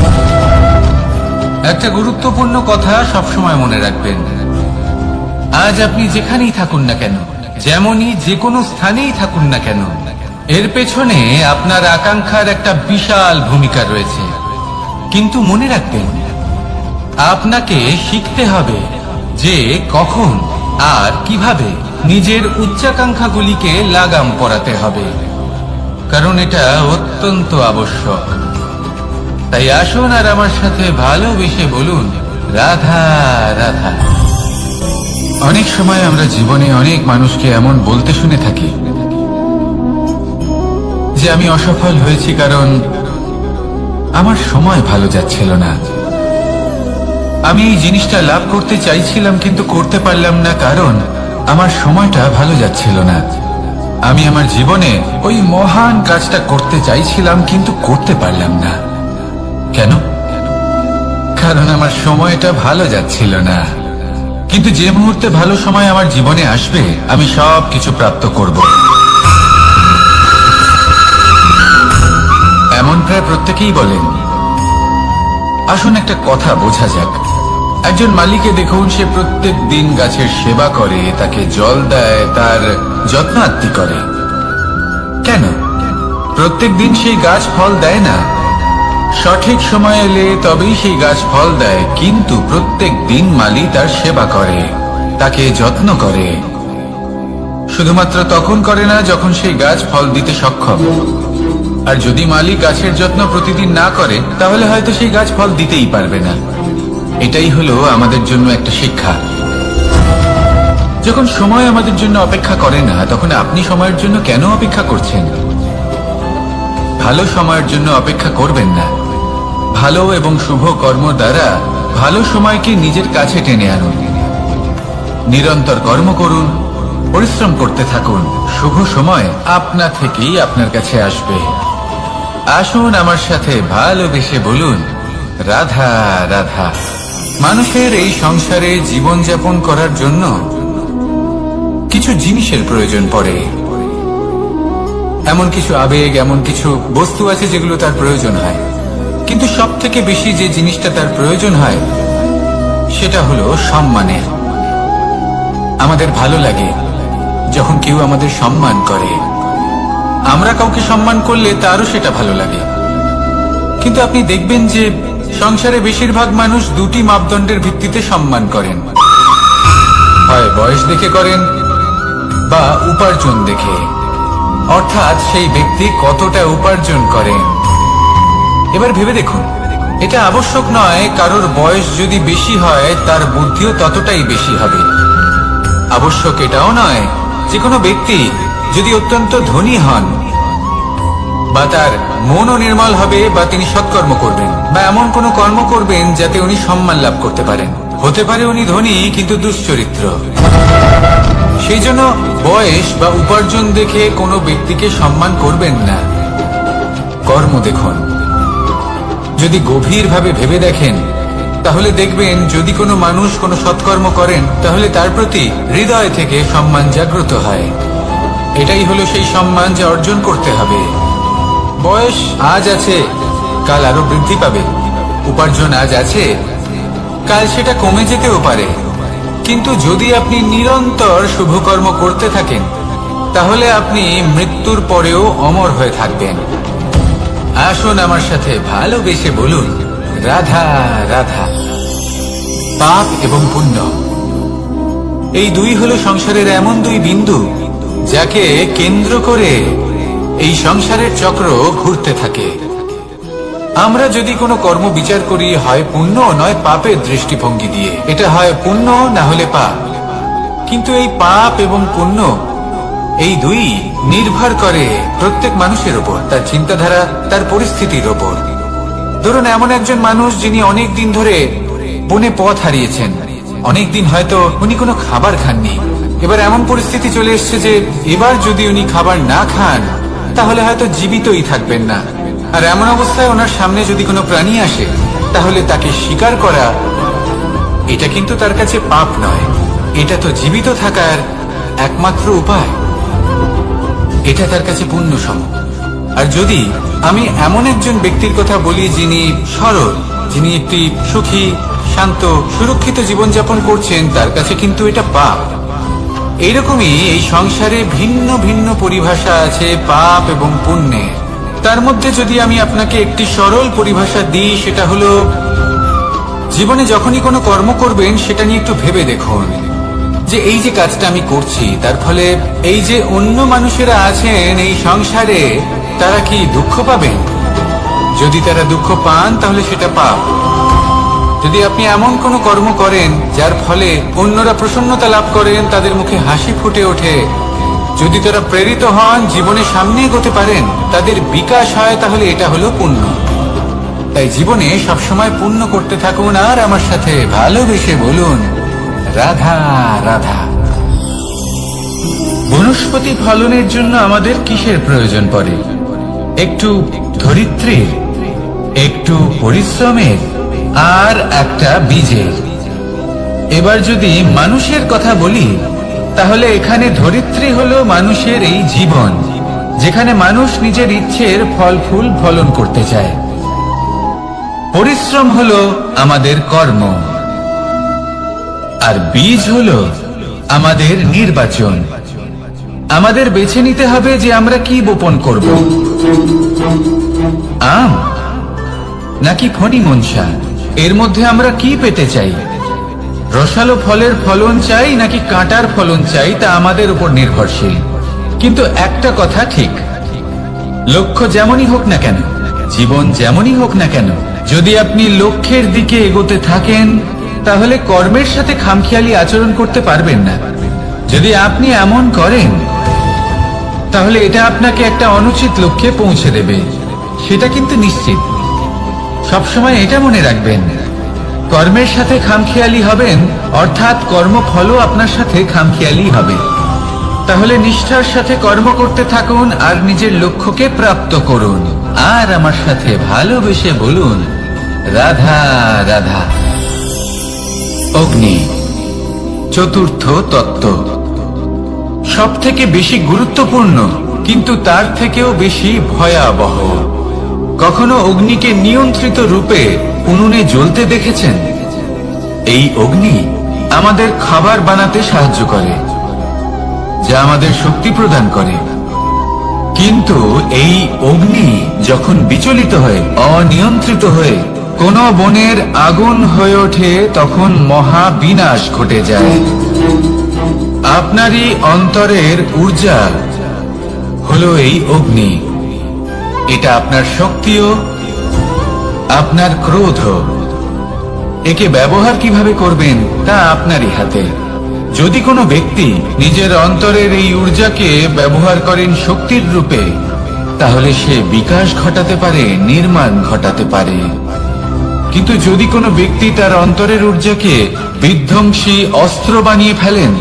একটা গুরুত্বপূর্ণ কথা সবসময় মনে রাখবেন, আজ আপনি যেখানেই থাকুন না কেন, যেমনই যে কোনো স্থানেই থাকুন না কেন, এর পেছনে আপনার আকাঙ্ক্ষার একটা বিশাল ভূমিকা রয়েছে। কিন্তু মনে রাখবেন, আপনাকে শিখতে হবে যে কখন আর কিভাবে নিজের উচ্চাকাঙ্ক্ষাগুলিকে লাগাম পরাতে হবে, কারণ এটা অত্যন্ত আবশ্যক। তাই আসুন আর আমার সাথে ভালোবেসে বলুন, রাধা রাধা। অনেক সময় আমরা জীবনে অনেক মানুষকে এমন বলতে শুনে থাকি যে আমি অসফল হয়েছি কারণ আমার সময় ভালো যাচ্ছিল না। আমি এই জিনিসটা লাভ করতে চাইছিলাম কিন্তু করতে পারলাম না কারণ আমার সময়টা ভালো যাচ্ছিল না। আমি আমার জীবনে ওই মহান কাজটা করতে চাইছিলাম কিন্তু করতে পারলাম না। কেন? কারণ আমার সময়টা ভালো যাচ্ছিল না। কিন্তু যে মুহূর্তে ভালো সময় আমার জীবনে আসবে, আমি সব কিছু প্রাপ্ত করব। এমন প্রায় প্রত্যেকেই বলেন। আসুন একটা কথা বোঝা যাক। একজন মালিকে দেখুন, সে প্রত্যেক দিন গাছের সেবা করে, তাকে জল দেয়, তার যত্ন আত্তি করে। কেন প্রত্যেক দিন সেই গাছ ফল দেয় না? সঠিক সময় এলে তবেই সেই গাছ ফল দেয়, কিন্তু প্রত্যেক দিন মালি তার সেবা করে, তাকে যত্ন করে। শুধুমাত্র তখন করে না যখন সেই গাছ ফল দিতে সক্ষম। আর যদি মালি গাছের যত্ন প্রতিদিন না করে, তাহলে হয়তো সেই গাছ ফল দিতেই পারবে না। এটাই হলো আমাদের জন্য একটা শিক্ষা। যখন সময় আমাদের জন্য অপেক্ষা করে না, তখন আপনি সময়ের জন্য কেন অপেক্ষা করছেন? ভালো সময়ের জন্য অপেক্ষা করবেন না। ভালো এবং শুভ কর্ম দ্বারা ভালো সময়কে নিজের কাছে টেনে আনুন। নিরন্তর কর্ম করুন, পরিশ্রম করতে থাকুন। শুভ সময় আপনা থেকেই আপনার কাছে আসবে। আসুন আমার সাথে ভালোবেসে বলুন, রাধা রাধা। মানুষের এই সংসারে জীবনযাপন করার জন্য কিছু জিনিসের প্রয়োজন পড়ে। এমন কিছু আবেগ, এমন কিছু বস্তু আছে যেগুলো তার প্রয়োজন হয়। কিন্তু সব থেকে বেশি যে জিনিসটা তার প্রয়োজন হয় সেটা হলো সম্মানের। আমাদের ভালো লাগে যখন কেউ আমাদের সম্মান করে। আমরা কাউকে সম্মান করলে তারও সেটা ভালো লাগে। কিন্তু আপনি দেখবেন যে সংসারে বেশিরভাগ মানুষ দুটি মাপদণ্ডের ভিত্তিতে সম্মান করেন। হয় বয়স দেখে করেন বা উপার্জন দেখে, অর্থাৎ সেই ব্যক্তি কতটা উপার্জন করেন। এবার ভেবে দেখুন, এটা আবশ্যক নয় কারোর বয়স যদি বেশি হয় তার বুদ্ধিও ততটাই বেশি হবে। আবশ্যক এটাও নয় যে কোনো ব্যক্তি যদি অত্যন্ত ধনী হন বা তার মনও নির্মল হবে বা তিনি সৎকর্ম করবেন বা এমন কোনো কর্ম করবেন যাতে উনি সম্মান লাভ করতে পারেন। হতে পারে উনি ধনী কিন্তু দুশ্চরিত্র। সেই জন্য বয়স বা উপার্জন দেখে কোনো ব্যক্তিকে সম্মান করবেন না। কর্ম দেখুন। যদি গভীরভাবে ভেবে দেখেন তাহলে দেখবেন যদি কোনো মানুষ কোনো সৎকর্ম করেন তাহলে তার প্রতি হৃদয় থেকে সম্মান জাগ্রত হয়। এটাই হলো সেই সম্মান যা অর্জন করতে হবে। বয়স আজ আছে, কাল আরো বৃদ্ধি পাবে। উপার্জন আজ আছে, কাল সেটা কমে যেতেও পারে। কিন্তু যদি আপনি নিরন্তর শুভকর্ম করতে থাকেন তাহলে আপনি মৃত্যুর পরেও অমর হয়ে থাকবেন। আসুন আমার সাথে ভালোবেসে বলুন, রাধা রাধা। পাপ এবং পুণ্য, এই দুই হলো সংসারের এমন দুই বিন্দু যাকে কেন্দ্র করে এই সংসারের চক্র ঘুরতে থাকে। আমরা যদি কোনো কর্ম বিচার করি, হয় পুণ্য নয় পাপের দৃষ্টিভঙ্গি দিয়ে, এটা হয় পুণ্য না হলে পাপ। কিন্তু এই পাপ এবং পুণ্য এই দুই নির্ভর করে প্রত্যেক মানুষের উপর, তার চিন্তাধারা, তার পরিস্থিতির উপর। ধরুন এমন একজন মানুষ যিনি অনেক দিন ধরে বনে পথ হারিয়েছেন, অনেক দিন হয়তো উনি কোনো খাবার খাননি। এবার এমন পরিস্থিতি চলে এসছে যে এবার যদি উনি খাবার না খান তাহলে হয়তো জীবিতই থাকবেন না। আর এমন অবস্থায় ওনার সামনে যদি কোনো প্রাণী আসে তাহলে তাকে শিকার করা, এটা কিন্তু তার কাছে পাপ নয়। এটা তো জীবিত থাকার একমাত্র উপায়। এটা তার কাছে পুণ্য সম। আর যদি আমি এমন একজন ব্যক্তির কথা বলি যিনি সরল, যিনি একটি সুখী, শান্ত, সুরক্ষিত জীবনযাপন করছেন, তার কাছে কিন্তু এটা পাপ। এইরকমই এই সংসারে ভিন্ন ভিন্ন পরিভাষা আছে পাপ এবং পুণ্যের। তার মধ্যে যদি আমি আপনাকে একটি সরল পরিভাষা দিই, সেটা হলো জীবনে যখনই কোনো কর্ম করবেন সেটা নিয়ে একটু ভেবে দেখুন যে এই যে কাজটা আমি করছি তার ফলে এই যে অন্য মানুষেরা আছেন এই সংসারে তারা কি দুঃখ পাবেন? যদি তারা দুঃখ পান তাহলে সেটা পাপ। যদি আপনি এমন কোনো কর্ম করেন যার ফলে অন্যরা প্রসন্নতা লাভ করেন, তাদের মুখে হাসি ফুটে ওঠে, যদি তারা প্রেরিত হন, জীবনে সামনে এগোতে পারেন, তাদের বিকাশ হয়, তাহলে এটা হলো পুণ্য। তাই জীবনে সবসময় পুণ্য করতে থাকুন আর আমার সাথে ভালোবেসে বলুন, রাধা রাধা। বনস্পতি ফলনের জন্য আমাদের কিসের প্রয়োজন পড়ে? একটু ধরিত্রীর, একটু পরিশ্রমের আর একটা বীজের। এবার যদি মানুষের কথা বলি তাহলে এখানে ধরিত্রী হলো মানুষের এই জীবন, যেখানে মানুষ নিজের ইচ্ছের ফল ফুল ফলন করতে চায়। পরিশ্রম হলো আমাদের কর্ম, আর বীজ হলো আমাদের নির্বাচন। আমাদের বেছে নিতে হবে যে আমরা কি বপন করব, আম নাকি ফণি মনসা? এর মধ্যে আমরা কি পেতে চাই? রসালো ফলের ফলন চাই নাকি কাঁটার ফলন চাই, তা আমাদের উপর নির্ভরশীল। কিন্তু একটা কথা ঠিক, লক্ষ্য যেমনই হোক না কেন, জীবন যেমনই হোক না কেন, যদি আপনি লক্ষ্যের দিকে এগোতে থাকেন তাহলে কর্মের সাথে খামখেয়ালি আচরণ করতে পারবেন না। যদি আপনি এমন করেন তাহলে এটা আপনাকে একটা অনুচিত লক্ষ্যে পৌঁছে দেবে, সেটা কিন্তু নিশ্চিত। সবসময় এটা মনে রাখবেন, কর্মের সাথে খামখেয়ালি হবেন অর্থাৎ কর্মফলও আপনার সাথে খামখেয়ালি হবে। তাহলে নিষ্ঠার সাথে কর্ম করতে থাকুন আর নিজের লক্ষ্যকে প্রাপ্ত করুন। আর আমার সাথে ভালোবেসে বলুন, রাধা রাধা। অগ্নি চতুর্থ তত্ত্ব, সব থেকে বেশি গুরুত্বপূর্ণ কিন্তু তার থেকেও বেশি ভয়াবহ। কখনো অগ্নিকে নিয়ন্ত্রিত রূপে উনুনে জ্বলতে দেখেছেন? এই অগ্নি আমাদের খাবার বানাতে সাহায্য করে, যা আমাদের শক্তি প্রদান করে। কিন্তু এই অগ্নি যখন বিচলিত হয়ে, অনিয়ন্ত্রিত হয়ে কোন বনের আগুন হয়ে ওঠে, তখন মহা বিনাশ ঘটে যায়। আপনারই অন্তরের ঊর্জা হলো এই অগ্নি। এটা আপনার শক্তিও, আপনার ক্রোধ। একে ব্যবহার কিভাবে করবেন তা আপনারই হাতে। যদি কোনো ব্যক্তি নিজের অন্তরের এই ঊর্জাকে ব্যবহার করেন শক্তির রূপে, তাহলে সে বিকাশ ঘটাতে পারে, নির্মাণ ঘটাতে পারে। কিন্তু যদি কোনো ব্যক্তি তার অন্তরের ঊর্জাকে বিধ্বংসী অস্ত্র বানিয়ে ফেলেন,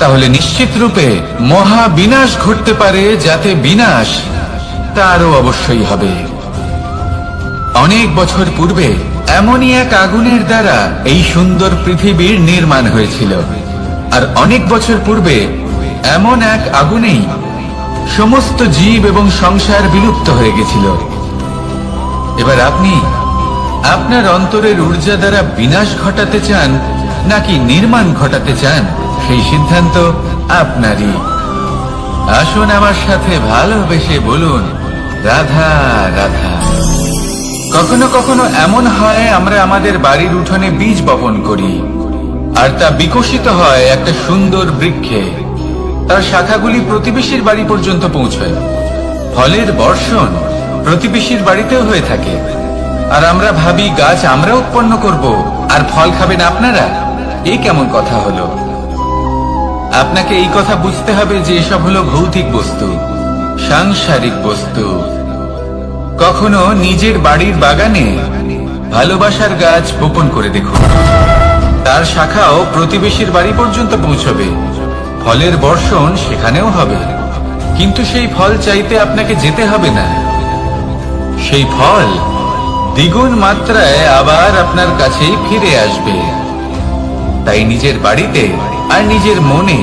তাহলে নিশ্চিত রূপে মহা বিনাশ ঘটতে পারে, যাতে বিনাশ তারও অবশ্যই হবে। অনেক বছর পূর্বে এমনই এক আগুনের দ্বারা এই সুন্দর পৃথিবীর নির্মাণ হয়েছিল। আর অনেক বছর পূর্বে এমন এক আগুনেই সমস্ত জীব এবং সংসার বিলুপ্ত হয়ে গেছিল। এবার আপনি আপনার অন্তরের ঊর্জা দ্বারা বিনাশ ঘটাতে চান নাকি নির্মাণ ঘটাতে চান, সেই সিদ্ধান্ত আপনারই। আসুন আমার সাথে ভালোবেসে বলুন, রাধা রাধা। কখনো কখনো এমন হয়, আমরা আমাদের বাড়ির উঠোনে বীজ বপন করি আর তা বিকশিত হয় একটা সুন্দর বৃক্ষে। তার শাখাগুলি প্রতিবেশীর বাড়ি পর্যন্ত পৌঁছায়। ফলের বর্ষণ প্রতিবেশীর বাড়িতেও হয়ে থাকে। আর আমরা ভাবি গাছ আমরা উৎপন্ন করব আর ফল খাবেন আপনারা। এই কেমন কথা হলো? আপনাকে এই কথা বুঝতে হবে যে এসব হলো ভৌতিক বস্তু, সাংসারিক বস্তু। কখনো নিজের বাড়ির বাগানে ভালোবাসার গাছ বপন করে দেখুন, তার শাখাও প্রতিবেশীর বাড়ি পর্যন্ত পৌঁছবে, ফলের বর্ষণ সেখানেও হবে। কিন্তু সেই ফল চাইতে আপনাকে যেতে হবে না, সেই ফল দ্বিগুণ মাত্রায় আবার আপনার কাছেই ফিরে আসবে। তাই নিজের বাড়িতে আর নিজের মনে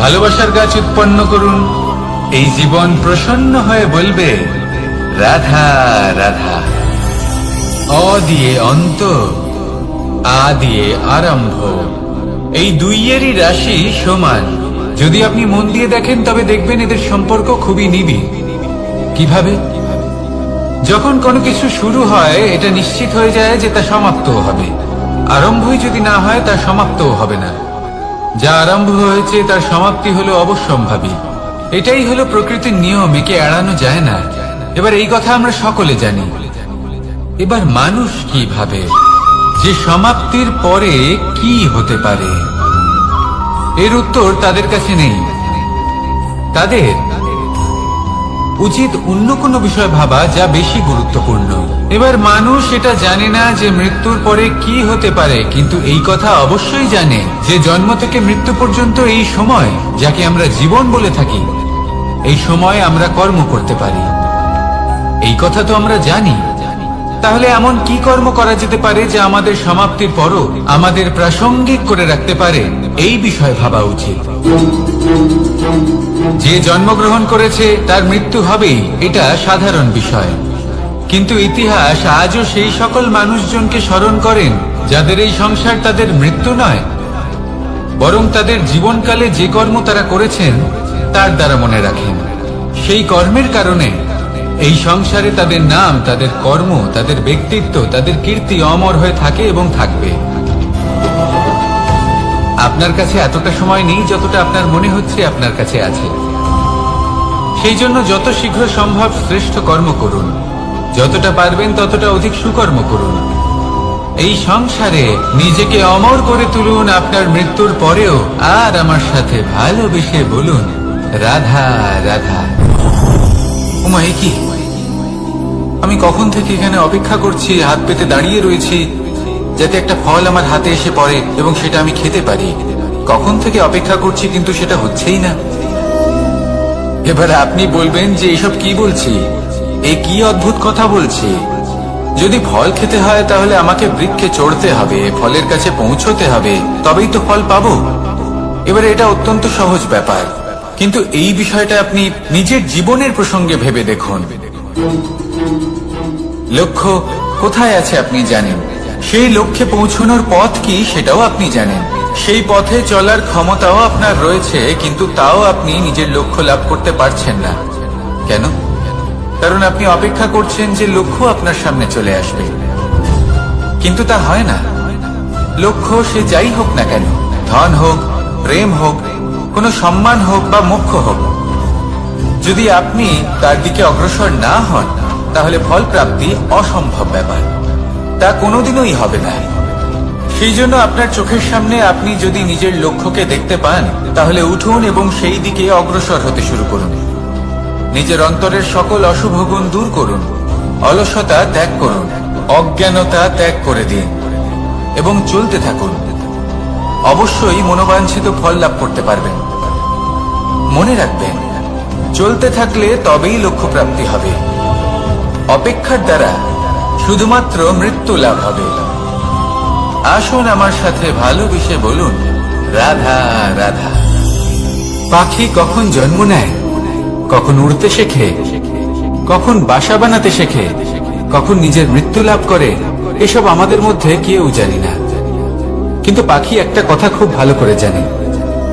ভালোবাসার গাছ উৎপন্ন করুন। এই জীবন প্রসন্ন হয়ে বলবে, রাধা রাধা। অ দিয়ে অন্ত, আ দিয়ে আরম্ভ, এই দুইয়েরই রাশি সমান। যদি আপনি মন দিয়ে দেখেন তবে দেখবেন এদের সম্পর্ক খুবই নিবিড়। কিভাবে? যখন কোনো কিছু শুরু হয় এটা নিশ্চিত হয়ে যায় যে তা সমাপ্তও হবে। আরম্ভই যদি না হয় তা সমাপ্তও হবে না। যা আরম্ভ হয়েছে তার সমাপ্তি হলো অবশ্যম্ভাবী। এটাই হলো প্রকৃতির নিয়ম, একে এড়ানো যায় না। এবার এই কথা আমরা সকলে জানি। এবার মানুষ কি ভাবে যে সমাপ্তির পরে কি হতে পারে, এর উত্তর তাদের কাছে নেই। তাদের উচিত অন্য কোনো বিষয় ভাবা যা বেশি গুরুত্বপূর্ণ। এবার মানুষ এটা জানে না যে মৃত্যুর পরে কি হতে পারে, কিন্তু এই কথা অবশ্যই জানে যে জন্ম থেকে মৃত্যু পর্যন্ত এই সময়, যাকে আমরা জীবন বলে থাকি, এই সময় আমরা কর্ম করতে পারি। এই কথা তো আমরা জানি। তাহলে এমন কি কর্ম করা যেতে পারে যা আমাদের সমাপ্তির পরও আমাদের প্রাসঙ্গিক করে রাখতে পারে, এই বিষয়ে ভাবা উচিত। যে জন্মগ্রহণ করেছে তার মৃত্যু হবেই, এটা সাধারণ বিষয়। কিন্তু ইতিহাস আজও সেই সকল মানুষজনকে স্মরণ করেন যাদের এই সংসার তাদের মৃত্যু নয়, বরং তাদের জীবনকালে যে কর্ম তারা করেছেন তার দ্বারা মনে রাখেন। সেই কর্মের কারণে এই সংসারে তাদের নাম, তাদের কর্ম, তাদের ব্যক্তিত্ব, তাদের কীর্তি অমর হয়ে থাকে এবং থাকবে। আপনার কাছে এতটা সময় নেই যতটা আপনার মনে হচ্ছে আপনার কাছে আছে। সেই জন্য যত শীঘ্র সম্ভব শ্রেষ্ঠ কর্ম করুন, যতটা পারবেন ততটা অধিক সুকর্ম করুন। এই সংসারে নিজেকে অমর করে তুলুন আপনার মৃত্যুর পরেও। আর আমার সাথে ভালোবেসে বলুন, রাধা রাধা। ওমা, এ কি? আমি কখন থেকে এখানে অপেক্ষা করছি, হাত পেতে দাঁড়িয়ে রয়েছি যাতে একটা ফল আমার হাতে এসে পড়ে এবং সেটা আমি খেতে পারি। কখন থেকে অপেক্ষা করছি, কিন্তু সেটা হচ্ছেই না। এবার আপনি বলবেন যে এসব কি বলছি, এ কি অদ্ভুত কথা বলছি। যদি ফল খেতে হয় তাহলে আমাকে বৃক্ষে চড়তে হবে, ফলের কাছে পৌঁছতে হবে, তবেই তো ফল পাবো। এবারে এটা অত্যন্ত সহজ ব্যাপার, কিন্তু এই বিষয়টা আপনি নিজের জীবনের প্রসঙ্গে ভেবে দেখুন। লক্ষ্য কোথায় আছে আপনি জানেন, সেই লক্ষ্যে পৌঁছানোর পথ কি সেটাও আপনি জানেন, সেই পথে চলার ক্ষমতাও আপনার রয়েছে, কিন্তু তাও আপনি নিজের লক্ষ্য লাভ করতে পারছেন না। কেন? কারণ আপনি অপেক্ষা করছেন যে লক্ষ্য আপনার সামনে চলে আসবে, কিন্তু তা হয় না। লক্ষ্য সে যাই হোক না কেন, ধন হোক, প্রেম হোক, কোনো সম্মান হোক বা মোক্ষ হোক, যদি আপনি তার দিকে অগ্রসর না হন তাহলে ফল প্রাপ্তি অসম্ভব ব্যাপার, তা কোনোদিনই হবে না। সেই জন্য আপনার চোখের সামনে আপনি যদি নিজের লক্ষ্যকে দেখতে পান তাহলে উঠুন এবং সেই দিকে অগ্রসর হতে শুরু করুন। নিজের অন্তরের সকল অশুভ গুণ দূর করুন, অলসতা ত্যাগ করুন, অজ্ঞানতা ত্যাগ করে দিন এবং চলতে থাকুন। অবশ্যই মনোবাঞ্ছিত ফল লাভ করতে পারবেন। মনে রাখবেন, চলতে থাকলে তবেই লক্ষ্য প্রাপ্তি হবে। অপেক্ষার দ্বারা শুধুমাত্র মৃত্যু লাভ হবে। আসুন আমার সাথে ভালোবেসে বলুন, রাধা রাধা। পাখি কখন জন্ম নেয়, কখন উড়তে শেখে, কখন বাসা বানাতে শেখে, কখন নিজের মৃত্যু লাভ করে, এসব আমাদের মধ্যে কেউ জানি না। কিন্তু পাখি একটা কথা খুব ভালো করে জানে,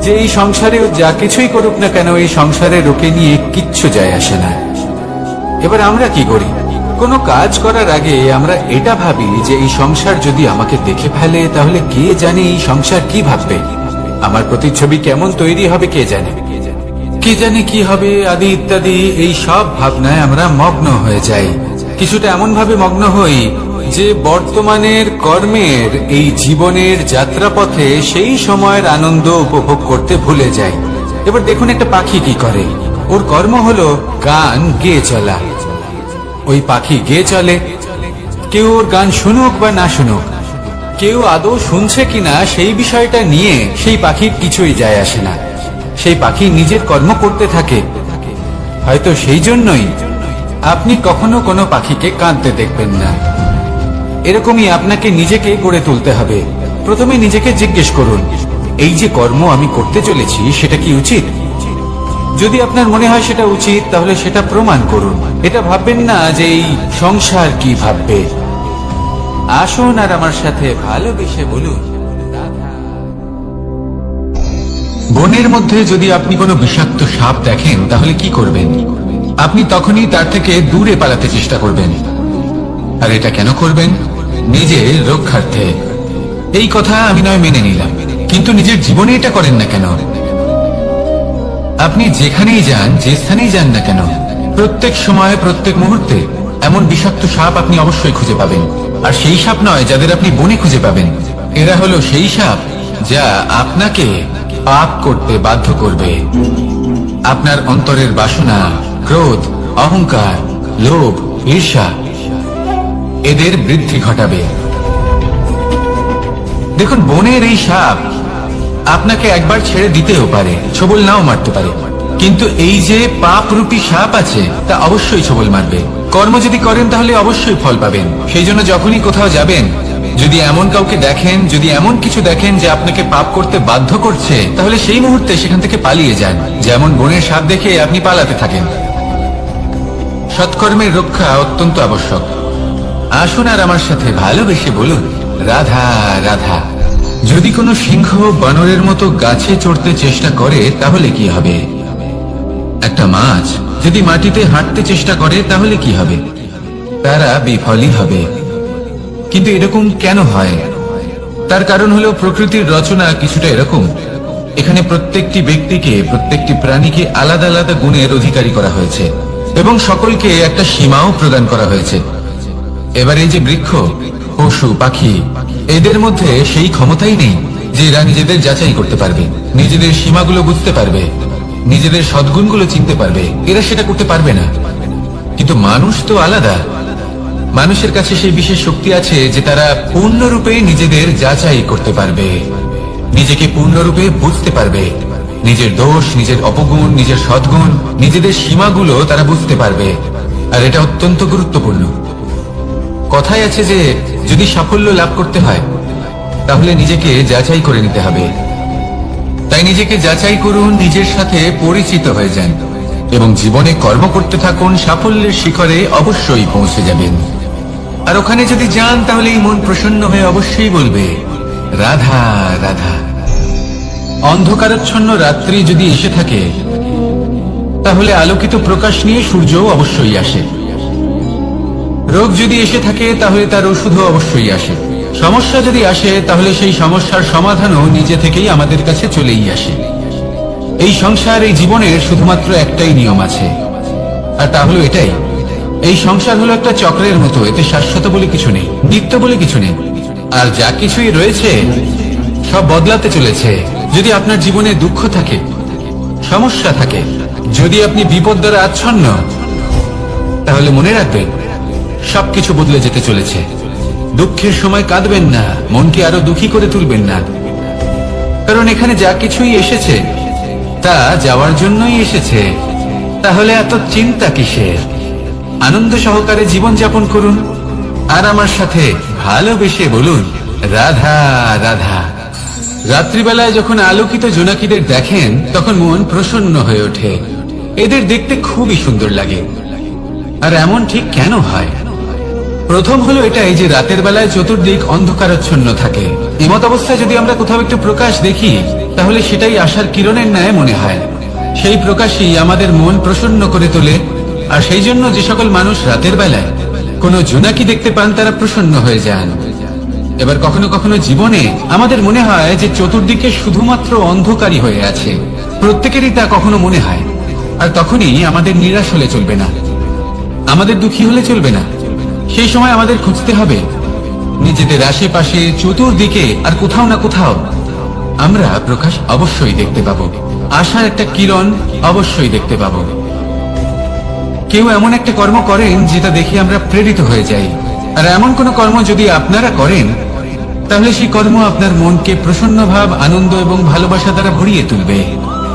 যে এই সংসারে যা কিছুই করুক না কেন, এই সংসারের ওকে নিয়ে কিচ্ছু যায় আসে না। এবার আমরা কি করি? কোনো কাজ করার আগে আমরা এটা ভাবি যে এই সংসার যদি আমাকে দেখে ফেলে তাহলে কে জানে এই সংসার কি ভাববে, আমার প্রতিচ্ছবি কেমন তৈরি হবে কে জানে, কে জানে কি হবে আদি ইত্যাদি। এই সব ভাবনায় আমরা মগ্ন হয়ে যাই। কিছুটা এমন ভাবে মগ্ন হই যে বর্তমানের কর্মের এই জীবনের যাত্রাপথে সেই সময়ের আনন্দ উপভোগ করতে ভুলে যাই। এবার দেখুন একটা পাখি কি করে, ওর কর্ম হলো গান গেয়ে চলা। ওই পাখি গেয়ে চলে, কেউ ওর গান শুনুক বা না শুনুক, কেউ আদৌ শুনছে কিনা সেই বিষয়টা নিয়ে সেই পাখির কিছুই যায় আসে না। সেই পাখি নিজের কর্ম করতে থাকে। হয়তো সেই জন্যই আপনি কখনো কোনো পাখিকে কাঁদতে দেখবেন না। এরকমই আপনাকে নিজেকে গড়ে তুলতে হবে। প্রথমে নিজেকে জিজ্ঞেস করুন, এই যে কর্ম আমি করতে চলেছি সেটা কি উচিত? যদি আপনার মনে হয় সেটা উচিত তাহলে সেটা প্রমাণ করুন। এটা ভাববেন না যে এই সংসার কি ভাববে। আসুন আর আমার সাথে ভালোবেসে বলুন, বনের মধ্যে যদি আপনি কোনো বিষাক্ত সাপ দেখেন তাহলে কি করবেন? আপনি তখনই তার থেকে দূরে পালাতে চেষ্টা করবেন। আর এটা কেন করবেন? নিজের রক্ষার্থে। এই কথা আমি নয় মেনে নিলাম, কিন্তু নিজের জীবনে এটা করেন না কেন? আপনি যেখানেই যান, যে স্থানেই যান না কেন, প্রত্যেক সময়ে প্রত্যেক মুহূর্তে এমন বিষাক্ত সাপ আপনি অবশ্যই খুঁজে পাবেন। আর সেই সাপ নয় যাদের আপনি বনে খুঁজে পাবেন, এরা হলো সেই সাপ যা আপনাকে পাপ করতে বাধ্য করবে। আপনার অন্তরের বাসনা, ক্রোধ, অহংকার, লোভ, ঈর্ষা এদের বৃদ্ধি ঘটাবে। দেখুন, বনের এই সাপ আপনাকে একবার ছেড়ে দিতেও পারে, ছোবল নাও মারতে পারে, কিন্তু এই যে পাপরূপী সাপ আছে তা অবশ্যই ছোবল মারবে। কর্ম যদি করেন তাহলে অবশ্যই ফল পাবেন। সেই জন্য যখনই কোথাও যাবেন, যদি এমন কাউকে দেখেন, যদি এমন কিছু দেখেন যে আপনাকে পাপ করতে বাধ্য করছে, তাহলে সেই মুহূর্তে সেখান থেকে পালিয়ে যান। যেমন বনের সাপ দেখে আপনি পালাতে থাকেন। সৎকর্মের রক্ষা অত্যন্ত আবশ্যক। আসুন আর আমার সাথে ভালোবেসে বলুন, রাধা রাধা। যদি কোনো সিংহ বানরের মতো গাছে চড়তে চেষ্টা করে তাহলে কি হবে? একটা মাছ যদি মাটিতে হাঁটতে চেষ্টা করে তাহলে কি হবে? তারা বিফলই হবে। কিন্তু এরকম কেন হয়? তার কারণ হলো প্রকৃতির রচনা কিছুটা এরকম। এখানে প্রত্যেকটি ব্যক্তিকে, প্রত্যেকটি প্রাণীকে আলাদা আলাদা গুণের অধিকারী করা হয়েছে এবং সকলকে একটা সীমাও প্রদান করা হয়েছে। এবার এই যে বৃক্ষ, পশু, পাখি, এদের মধ্যে সেই ক্ষমতাই নেই যে এরা নিজেদের যাচাই করতে পারবে, নিজেদের সীমাগুলো বুঝতে পারবে, নিজেদের সদ্গুণগুলো চিনতে পারবে। এরা সেটা করতে পারবে না। কিন্তু মানুষ তো আলাদা। মানুষের কাছে সেই বিশেষ শক্তি আছে যে তারা পূর্ণরূপে নিজেদের যাচাই করতে পারবে, নিজেকে পূর্ণরূপে বুঝতে পারবে, নিজের দোষ, নিজের অপগুণ, নিজের সদ্গুণ, নিজেদের সীমাগুলো তারা বুঝতে পারবে। আর এটা অত্যন্ত গুরুত্বপূর্ণ। কথায় আছে যে যদি সাফল্য লাভ করতে হয় তাহলে নিজেকে যাচাই করে নিতে হবে। তাই নিজেকে যাচাই করুন, নিজের সাথে পরিচিত হয়ে যান এবং জীবনে কর্ম করতে থাকুন। সাফল্যের শিখরে অবশ্যই পৌঁছে যাবেন। আর ওখানে যদি যান তাহলে এই মন প্রসন্ন হয়ে অবশ্যই বলবে, রাধা রাধা। অন্ধকারাচ্ছন্ন রাত্রি যদি এসে থাকে তাহলে আলোকিত প্রকাশ নিয়ে সূর্যও অবশ্যই আসে। রোগ যদি এসে থাকে তাহলে তার ওষুধও অবশ্যই আসে। সমস্যা যদি আসে তাহলে সেই সমস্যার সমাধানও নিজে থেকেই আমাদের কাছে চলেই আসে। এই সংসার, এই জীবনের শুধুমাত্র একটাই নিয়ম আছে, আর তা হলো এটাই, এই সংসার হলো একটা চক্রের মতো। এতে শাশ্বত বলে কিছু নেই, নিত্য বলে কিছু নেই। আর যা কিছুই রয়েছে সব বদলাতে চলেছে। যদি আপনার জীবনে দুঃখ থাকে, সমস্যা থাকে, যদি আপনি বিপদ দ্বারা আচ্ছন্ন, তাহলে মনে রাখবেন সবকিছু বদলে যেতে চলেছে। দুঃখের সময় কাঁদবেন না, মনকে আরো দুঃখী করে তুলবেন না, কারণ এখানে যা কিছুই এসেছে তা যাওয়ার জন্যই এসেছে। তাহলে এত চিন্তা কিসের? আনন্দ সহকারে জীবন যাপন করুন আর আমার সাথে ভালোবেসে বলুন, রাধা রাধা। রাত্রিবেলায় যখন আলোকিত জোনাকিদের দেখেন তখন মন প্রসন্ন হয়ে ওঠে। এদের দেখতে খুবই সুন্দর লাগে। আর এমন ঠিক কেন হয়? প্রথম হলো এটাই যে রাতের বেলায় চতুর্দিক অন্ধকারাচ্ছন্ন থাকে। এমত অবস্থায় যদি আমরা কোথাও একটু প্রকাশ দেখি তাহলে সেটাই আশার কিরণের ন্যায় মনে হয়। সেই প্রকাশই আমাদের মন প্রসন্ন করে তোলে। আর সেই জন্য যে সকল মানুষ রাতের বেলায় কোনো জোনাকি দেখতে পান তারা প্রসন্ন হয়ে যান। এবার কখনো কখনো জীবনে আমাদের মনে হয় যে চতুর্দিকে শুধুমাত্র অন্ধকারই হয়ে আছে। প্রত্যেকেরই তা কখনো মনে হয়। আর তখনই আমাদের নিরাশ হলে চলবে না, আমাদের দুঃখী হলে চলবে না। সেই সময় আমাদের খুঁজতে হবে নিজেদের আশেপাশে, চতুর্দিকে, আর কোথাও না কোথাও আমরা প্রকাশ অবশ্যই দেখতে পাবো। আশার একটা কিরণ অবশ্যই দেখতে পাবো। কেউ এমন একটা কর্ম করেন যেটা দেখে আমরা প্রেরিত হয়ে যাই। আর এমন কোন কর্ম যদি আপনারা করেন তাহলে সেই কর্ম আপনার মনকে প্রসন্ন ভাব, আনন্দ এবং ভালোবাসা দ্বারা ভরিয়ে তুলবে।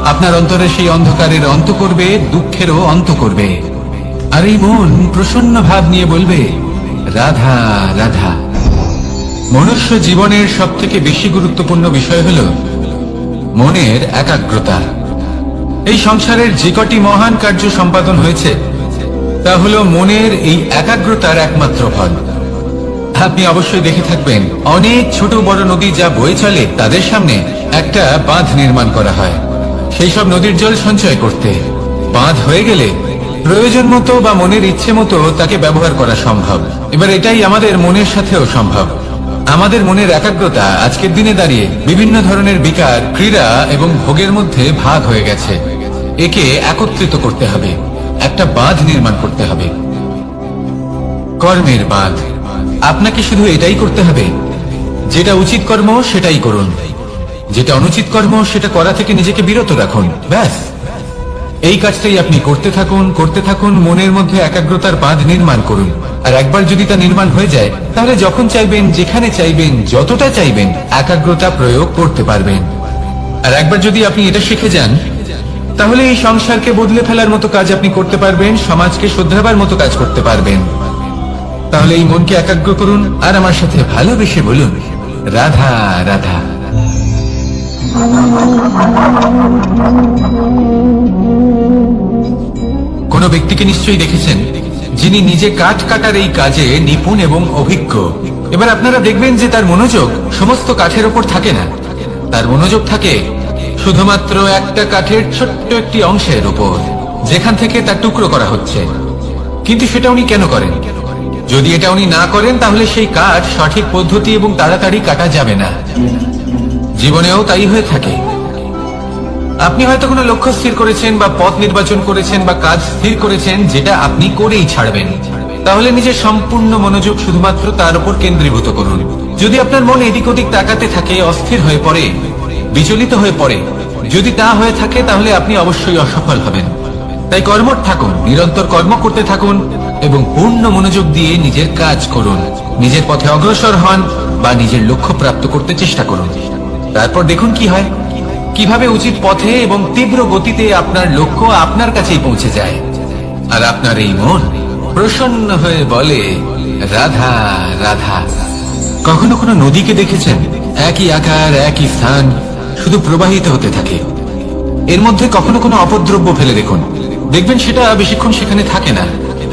আপনার অন্তরে সেই অন্ধকারের অন্ত করবে, দুঃখেরও অন্ত করবে। আর এই মন প্রসন্ন ভাব নিয়ে বলবে, রাধা রাধা। মনুষ্য জীবনের সব থেকে বেশি গুরুত্বপূর্ণ বিষয় হল মনের একাগ্রতা। এই সংসারের যে কটি মহান কার্য সম্পাদন হয়েছে তা হল মনের এই একাগ্রতার একমাত্র ফল। আপনি অবশ্যই দেখে থাকবেন অনেক ছোট বড় নদী যা বয়ে চলে তাদের সামনে একটা বাঁধ নির্মাণ করা হয় সেই সব নদীর জল সঞ্চয় করতে। বাঁধ হয়ে গেলে প্রয়োজন মতো বা মনের ইচ্ছে মতো তাকে ব্যবহার করা সম্ভব। এবার এটাই আমাদের মনের সাথেও সম্ভব। আমাদের মনের একাগ্রতা আজকের দিনে দাঁড়িয়ে বিভিন্ন ধরনের বিকার, ক্রীড়া এবং ভোগের মধ্যে ভাগ হয়ে গেছে। একে একত্রিত করতে হবে, একটা বাঁধ নির্মাণ করতে হবে, কর্মের বাঁধ। আপনাকে শুধু এটাই করতে হবে, যেটা উচিত কর্ম সেটাই করুন, যেটা অনুচিত কর্ম সেটা করা থেকে নিজেকে বিরত রাখুন। ব্যাস, এই কাজটাই আপনি করতে থাকুন, করতে থাকুন। মনের মধ্যে একাগ্রতার বাঁধ নির্মাণ করুন। আর একবার যদি তা নির্মাণ হয়ে যায় তাহলে যখন চাইবেন, যেখানে চাইবেন, যতটা চাইবেন একাগ্রতা প্রয়োগ করতে পারবেন। আর একবার যদি আপনি এটা শিখে যান তাহলে এই সংসারকে বদলে ফেলার মতো কাজ আপনি করতে পারবেন, সমাজকে শুধরাবার মতো কাজ করতে পারবেন। তাহলে এই মনকে একাগ্র করুন আর আমার সাথে ভালোবেসে বলুন, রাধা রাধা। কোন ব্যক্তিকে নিশ্চয়ই দেখেছেন যিনি নিজে কাঠ কাটার এই কাজে নিপুণ এবং অভিজ্ঞ। এবার আপনারা দেখবেন যে তার মনোযোগ সমস্ত কাঠের ওপর থাকে না, তার মনোযোগ থাকে শুধুমাত্র একটা কাঠের ছোট্ট একটি অংশের উপর, যেখান থেকে তার টুকরো করা হচ্ছে। কিন্তু সেটা উনি কেন করেন? যদি এটা উনি না করেন তাহলে সেই কাঠ সঠিক পদ্ধতি এবং তাড়াতাড়ি কাটা যাবে না। জীবনেও তাই হয়ে থাকে। আপনি হয়তো কোনো লক্ষ্য স্থির করেছেন বা পথ নির্বাচন করেছেন বা কাজ স্থির করেছেন যেটা আপনি করেই ছাড়বেন। তাহলে নিজের সম্পূর্ণ মনোযোগ শুধুমাত্র তার উপর কেন্দ্রীভূত করুন। যদি আপনার মন এদিক ওদিক তাকাতে থাকে, অস্থির হয়ে পড়ে, বিচলিত হয়ে পড়ে, যদি তা হয়ে থাকে তাহলে আপনি অবশ্যই অসফল হবেন। তাই কর্মঠ থাকুন, নিরন্তর কর্ম করতে থাকুন এবং পূর্ণ মনোযোগ দিয়ে নিজের কাজ করুন। নিজের পথে অগ্রসর হন বা নিজের লক্ষ্য প্রাপ্ত করতে চেষ্টা করুন। তারপর দেখুন কি হয়, কিভাবে উচিত পথে এবং তীব্র গতিতে আপনার লক্ষ্য আপনার কাছেই পৌঁছে যায়। আর আপনার এই মন প্রসন্ন হয়ে বলে, রাধা রাধা। কখনো কোনো নদীকে দেখেছেন? একই আকার, একই স্থান, শুধু প্রবাহিত হতে থাকে। এর মধ্যে কখনো কোনো অপদ্রব্য ফেলে দেখুন, দেখবেন সেটা বেশিক্ষণ সেখানে থাকে না।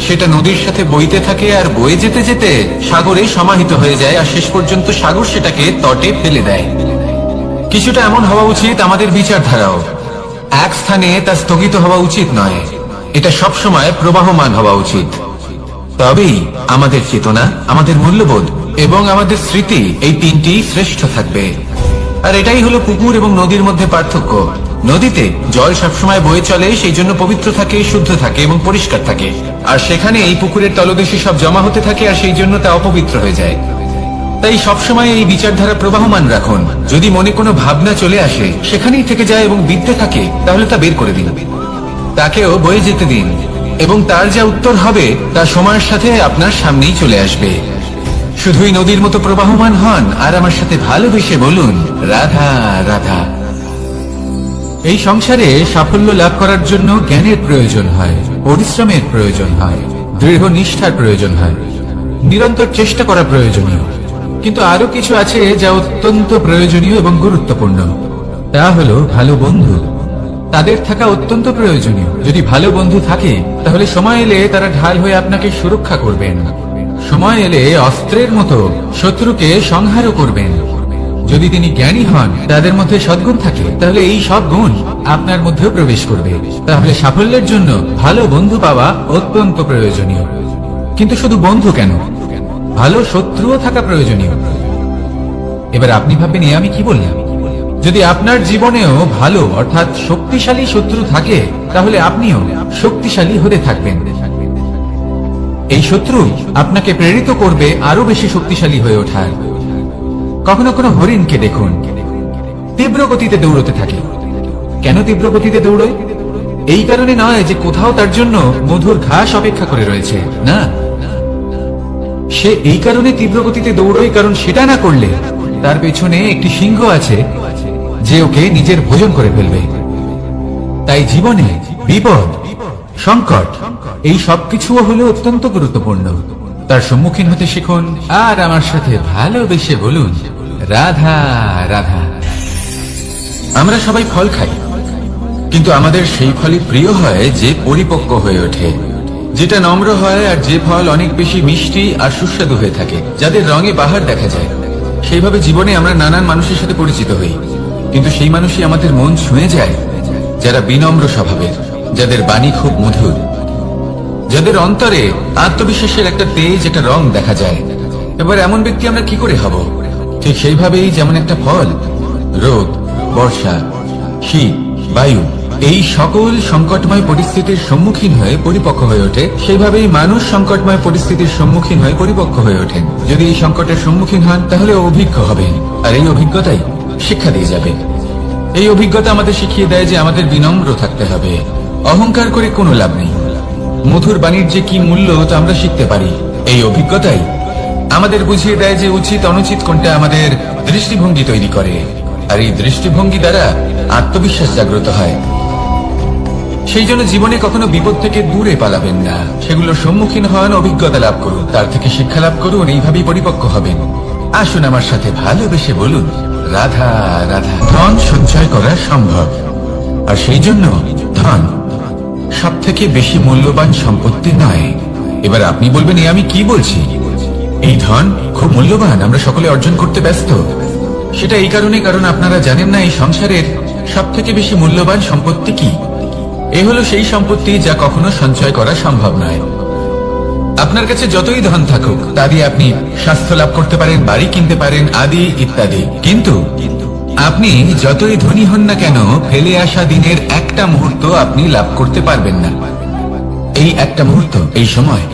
সেটা নদীর সাথে বইতে থাকে আর বয়ে যেতে যেতে সাগরে সমাহিত হয়ে যায়, আর শেষ পর্যন্ত সাগর সেটাকে তটে ফেলে দেয়। কিছুটা এমন হওয়া উচিত আমাদের বিচারধারাও। এক স্থানে তা স্থগিত হওয়া উচিত নয়, এটা সবসময় প্রবাহমান হওয়া উচিত। তবেই আমাদের চেতনা, আমাদের মূল্যবোধ এবং আমাদের স্মৃতি, এই তিনটি শ্রেষ্ঠ থাকবে। আর এটাই হলো পুকুর এবং নদীর মধ্যে পার্থক্য। নদীতে জল সবসময় বয়ে চলে, সেই জন্য পবিত্র থাকে, শুদ্ধ থাকে এবং পরিষ্কার থাকে। আর সেখানে এই পুকুরের তলদেশে সব জমা হতে থাকে, আর সেই জন্য তা অপবিত্র হয়ে যায়। তাই সবসময় এই বিচারধারা প্রবাহমান রাখুন। যদি মনে কোনো ভাবনা চলে আসে, সেখানেই থেকে যায় এবং বিদ্যে থাকে, তাহলে তা বের করে দিন, তাকেও বয়ে যেতে দিন, এবং তার যা উত্তর হবে তা সময়ের সাথে আপনার সামনেই চলে আসবে। শুধুই নদীর মতো প্রবাহমান হন আর আমার সাথে ভালোবেসে বলুন, রাধা রাধা। এই সংসারে সাফল্য লাভ করার জন্য জ্ঞানের প্রয়োজন হয়, পরিশ্রমের প্রয়োজন হয়, দৃঢ় নিষ্ঠার প্রয়োজন হয়, নিরন্তর চেষ্টা করা প্রয়োজনীয়। কিন্তু আরো কিছু আছে যা অত্যন্ত প্রয়োজনীয় এবং গুরুত্বপূর্ণ। তা হলো ভালো বন্ধু। তাদের থাকা অত্যন্ত প্রয়োজনীয়। যদি ভালো বন্ধু থাকে তাহলে সময় এলে তারা ঢাল হয়ে আপনাকে সুরক্ষা করবেন। সময় এলে অস্ত্রের মতো শত্রুকে সংহারও করবেন। যদি তিনি জ্ঞানী হন, তাদের মধ্যে সদ্গুণ থাকে, তাহলে এই সব গুণ আপনার মধ্যেও প্রবেশ করবে। তাহলে সাফল্যের জন্য ভালো বন্ধু পাওয়া অত্যন্ত প্রয়োজনীয়। কিন্তু শুধু বন্ধু কেন, ভালো শত্রুও থাকা প্রয়োজনীয়। এবার আপনি ভাববেন, আমি কি বললাম? যদি আপনার জীবনেও ভালো অর্থাৎ শক্তিশালী শত্রু থাকে, তাহলে আপনিও শক্তিশালী হতে থাকবেন। এই শত্রু আপনাকে প্রেরিত করবে আরো বেশি শক্তিশালী হয়ে ওঠার। কখনো কোনো হরিণকে দেখুন, তীব্র গতিতে দৌড়তে থাকে। কেন তীব্র গতিতে দৌড়য়? এই কারণে নয় যে কোথাও তার জন্য মধুর ঘাস অপেক্ষা করে রয়েছে, না। সে এই কারণে তীব্র গতিতে দৌড়য় কারণ সেটা না করলে তার পেছনে একটি সিংহ আছে যে ওকে নিজের ভোজন করে ফেলবে। তাই জীবনে বিপদ, সংকট, এই সবকিছুও হলো অত্যন্ত গুরুত্বপূর্ণ। তার সম্মুখীন হতে শিখুন আর আমার সাথে ভালোবেসে বলুন, রাধা রাধা। আমরা সবাই ফল খাই, কিন্তু আমাদের সেই ফলই প্রিয় হয় যে পরিপক্ক হয়ে ওঠে, যেটা নম্র হয়, আর যে ফল অনেক বেশি মিষ্টি আর সুস্বাদু হয়ে থাকে, যাদের রঙে বাহার দেখা যায়। সেইভাবে জীবনে আমরা নানান মানুষের সাথে পরিচিত হই, কিন্তু সেই মানুষই আমাদের মন ছুঁয়ে যায় যারা বিনম্র স্বভাবের, যাদের বাণী খুব মধুর, যাদের অন্তরে আত্মবিশ্বাসের একটা তেজ, একটা রং দেখা যায়। এবার এমন ব্যক্তি আমরা কি করে হব? ঠিক সেইভাবেই যেমন একটা ফল রোদ, বর্ষা, শীত, বায়ু, এই সকল সংকটময় পরিস্থিতির সম্মুখীন হয়ে পরিপক্ক হয়ে ওঠে, সেইভাবেই মানুষ সংকটময় পরিস্থিতির সম্মুখীন হয়ে পরিপক্ক হয়ে ওঠেন। যদি এই সংকটের সম্মুখীন হন তাহলে অভিজ্ঞ হবেন, আর এই অভিজ্ঞতাই শিক্ষা দিয়ে যাবে। এই অভিজ্ঞতা আমাদের শিখিয়ে দেয় যে আমাদের বিনম্র থাকতে হবে। অহংকার করে কোনো লাভ নেই। মধুর বাণীর যে কি মূল্য তা আমরা শিখতে পারি। এই অভিজ্ঞতাই আমাদের বুঝিয়ে দেয় যে উচিত অনুচিত কোনটা, আমাদের দৃষ্টিভঙ্গি তৈরি করে, আর এই দৃষ্টিভঙ্গি দ্বারা আত্মবিশ্বাস জাগ্রত হয়। সেই জন্য জীবনে কখনো বিপদ থেকে দূরে পালাবেন না, সেগুলোর সম্মুখীন হন, অভিজ্ঞতা লাভ করুন, তার থেকে শিক্ষা লাভ করুন, এইভাবেই পরিপক্ক হবেন। আসুন আমার সাথে ভালোবেসে বলুন, রাধা রাধা। ধন সঞ্চয় করা সম্ভব, আর সেই জন্য ধন সব থেকে বেশি মূল্যবান সম্পত্তি নয়। এবার আপনি বলবেন, আমি কি বলছি? এই ধন খুব মূল্যবান, আমরা সকলে অর্জন করতে ব্যস্ত। সেটা এই কারণে কারণ আপনারা জানেন না এই সংসারের সব থেকে বেশি মূল্যবান সম্পত্তি কি। এ হলো সেই সম্পত্তি যা কখনো সঞ্চয় করা সম্ভব নয়। আপনার কাছে যতই ধন থাকুক তা দিয়ে আপনি স্বাস্থ্য লাভ করতে পারেন, বাড়ি কিনতে পারেন, আদি ইত্যাদি, কিন্তু আপনি যতই ধনী হন না কেন ফেলে আসা দিনের একটা মুহূর্ত আপনি লাভ করতে পারবেন না। এই একটা মুহূর্ত, এই সময়,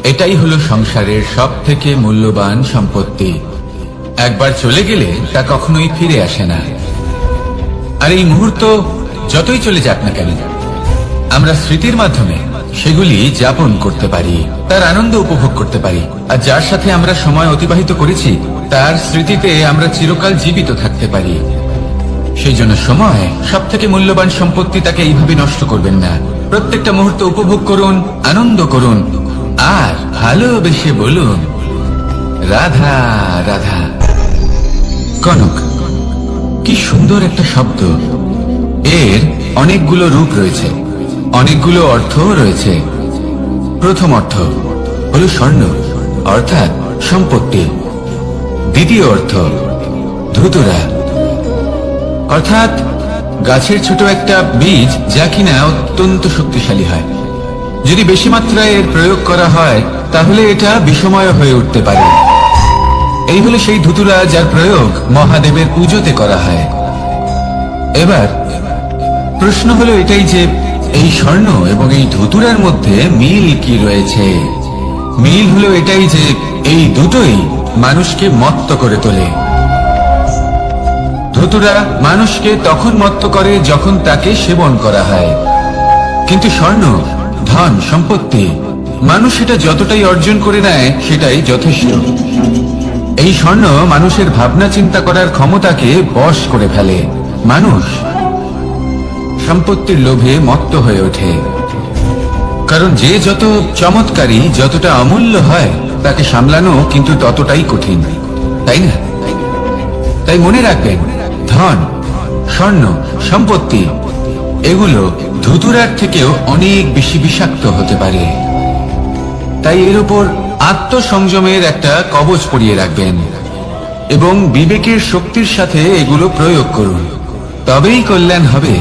এটাই হলো সংসারের সব থেকে মূল্যবান সম্পত্তি। একবার চলে গেলে তা কখনোই ফিরে আসে না। আর এই মুহূর্ত যতই চলে যাক না কেন, আমরা স্মৃতির মাধ্যমে সেগুলি যাপন করতে পারি, তার আনন্দ উপভোগ করতে পারি। আর যার সাথে আমরা সময় অতিবাহিত করেছি তার স্মৃতিতে আমরা চিরকাল জীবিত থাকতে পারি। সেই জন্য সময় সব থেকে মূল্যবান সম্পত্তি, তাকে এইভাবে নষ্ট করবেন না। প্রত্যেকটা মুহূর্ত উপভোগ করুন, আনন্দ করুন, আর ভালোবেসে বলুন রাধা রাধা। কনক, কি সুন্দর একটা শব্দ। এর অনেকগুলো রূপ রয়েছে, অনেকগুলো অর্থ রয়েছে। প্রথম অর্থ হলো স্বর্ণ, অর্থাৎ সম্পত্তি। দ্বিতীয় অর্থ ধুতুরা, অর্থাৎ গাছের ছোট একটা বীজ, যা কিনা অত্যন্ত শক্তিশালী হয়। যদি বেশি মাত্রায় এর প্রয়োগ করা হয় তাহলে এটা বিষময় হয়ে উঠতে পারে। এই হলো সেই ধুতুরা যার প্রয়োগ মহাদেবের পুজোতে করা হয়। এবার প্রশ্ন হলো এটাই যে এই স্বর্ণ এবং এই ধুতুরার মধ্যে মিল কি রয়েছে। মিল হলো এটাই যে এই দুটোই মানুষকে মত্ত করে তোলে। ধুতুরা মানুষকে তখন মত্ত করে যখন তাকে সেবন করা হয়, কিন্তু স্বর্ণ, ধন সম্পত্তি, মানুষ এটা যতটাই অর্জন করে নেয় সেটাই যথেষ্ট। এই স্বর্ণ মানুষের ভাবনা চিন্তা করার ক্ষমতাকে বশ করে ফেলে। মানুষ সম্পত্তির লোভে মত্ত হয়ে ওঠে, কারণ যে যত চমৎকারী, যতটা অমূল্য হয় তাকে সামলানো কিন্তু ততটাই কঠিন, তাই না? তাই মনে রাখবেন, ধন, স্বর্ণ, সম্পত্তি এগুলো ধুতুরার থেকেও অনেক বেশি বিষাক্ত হতে পারে। তাই এর উপর আত্মসংযমের একটা কবচ পরিয়ে রাখবেন এবং বিবেকের শক্তির সাথে এগুলো প্রয়োগ করুন, তবেই কল্যাণ হবে।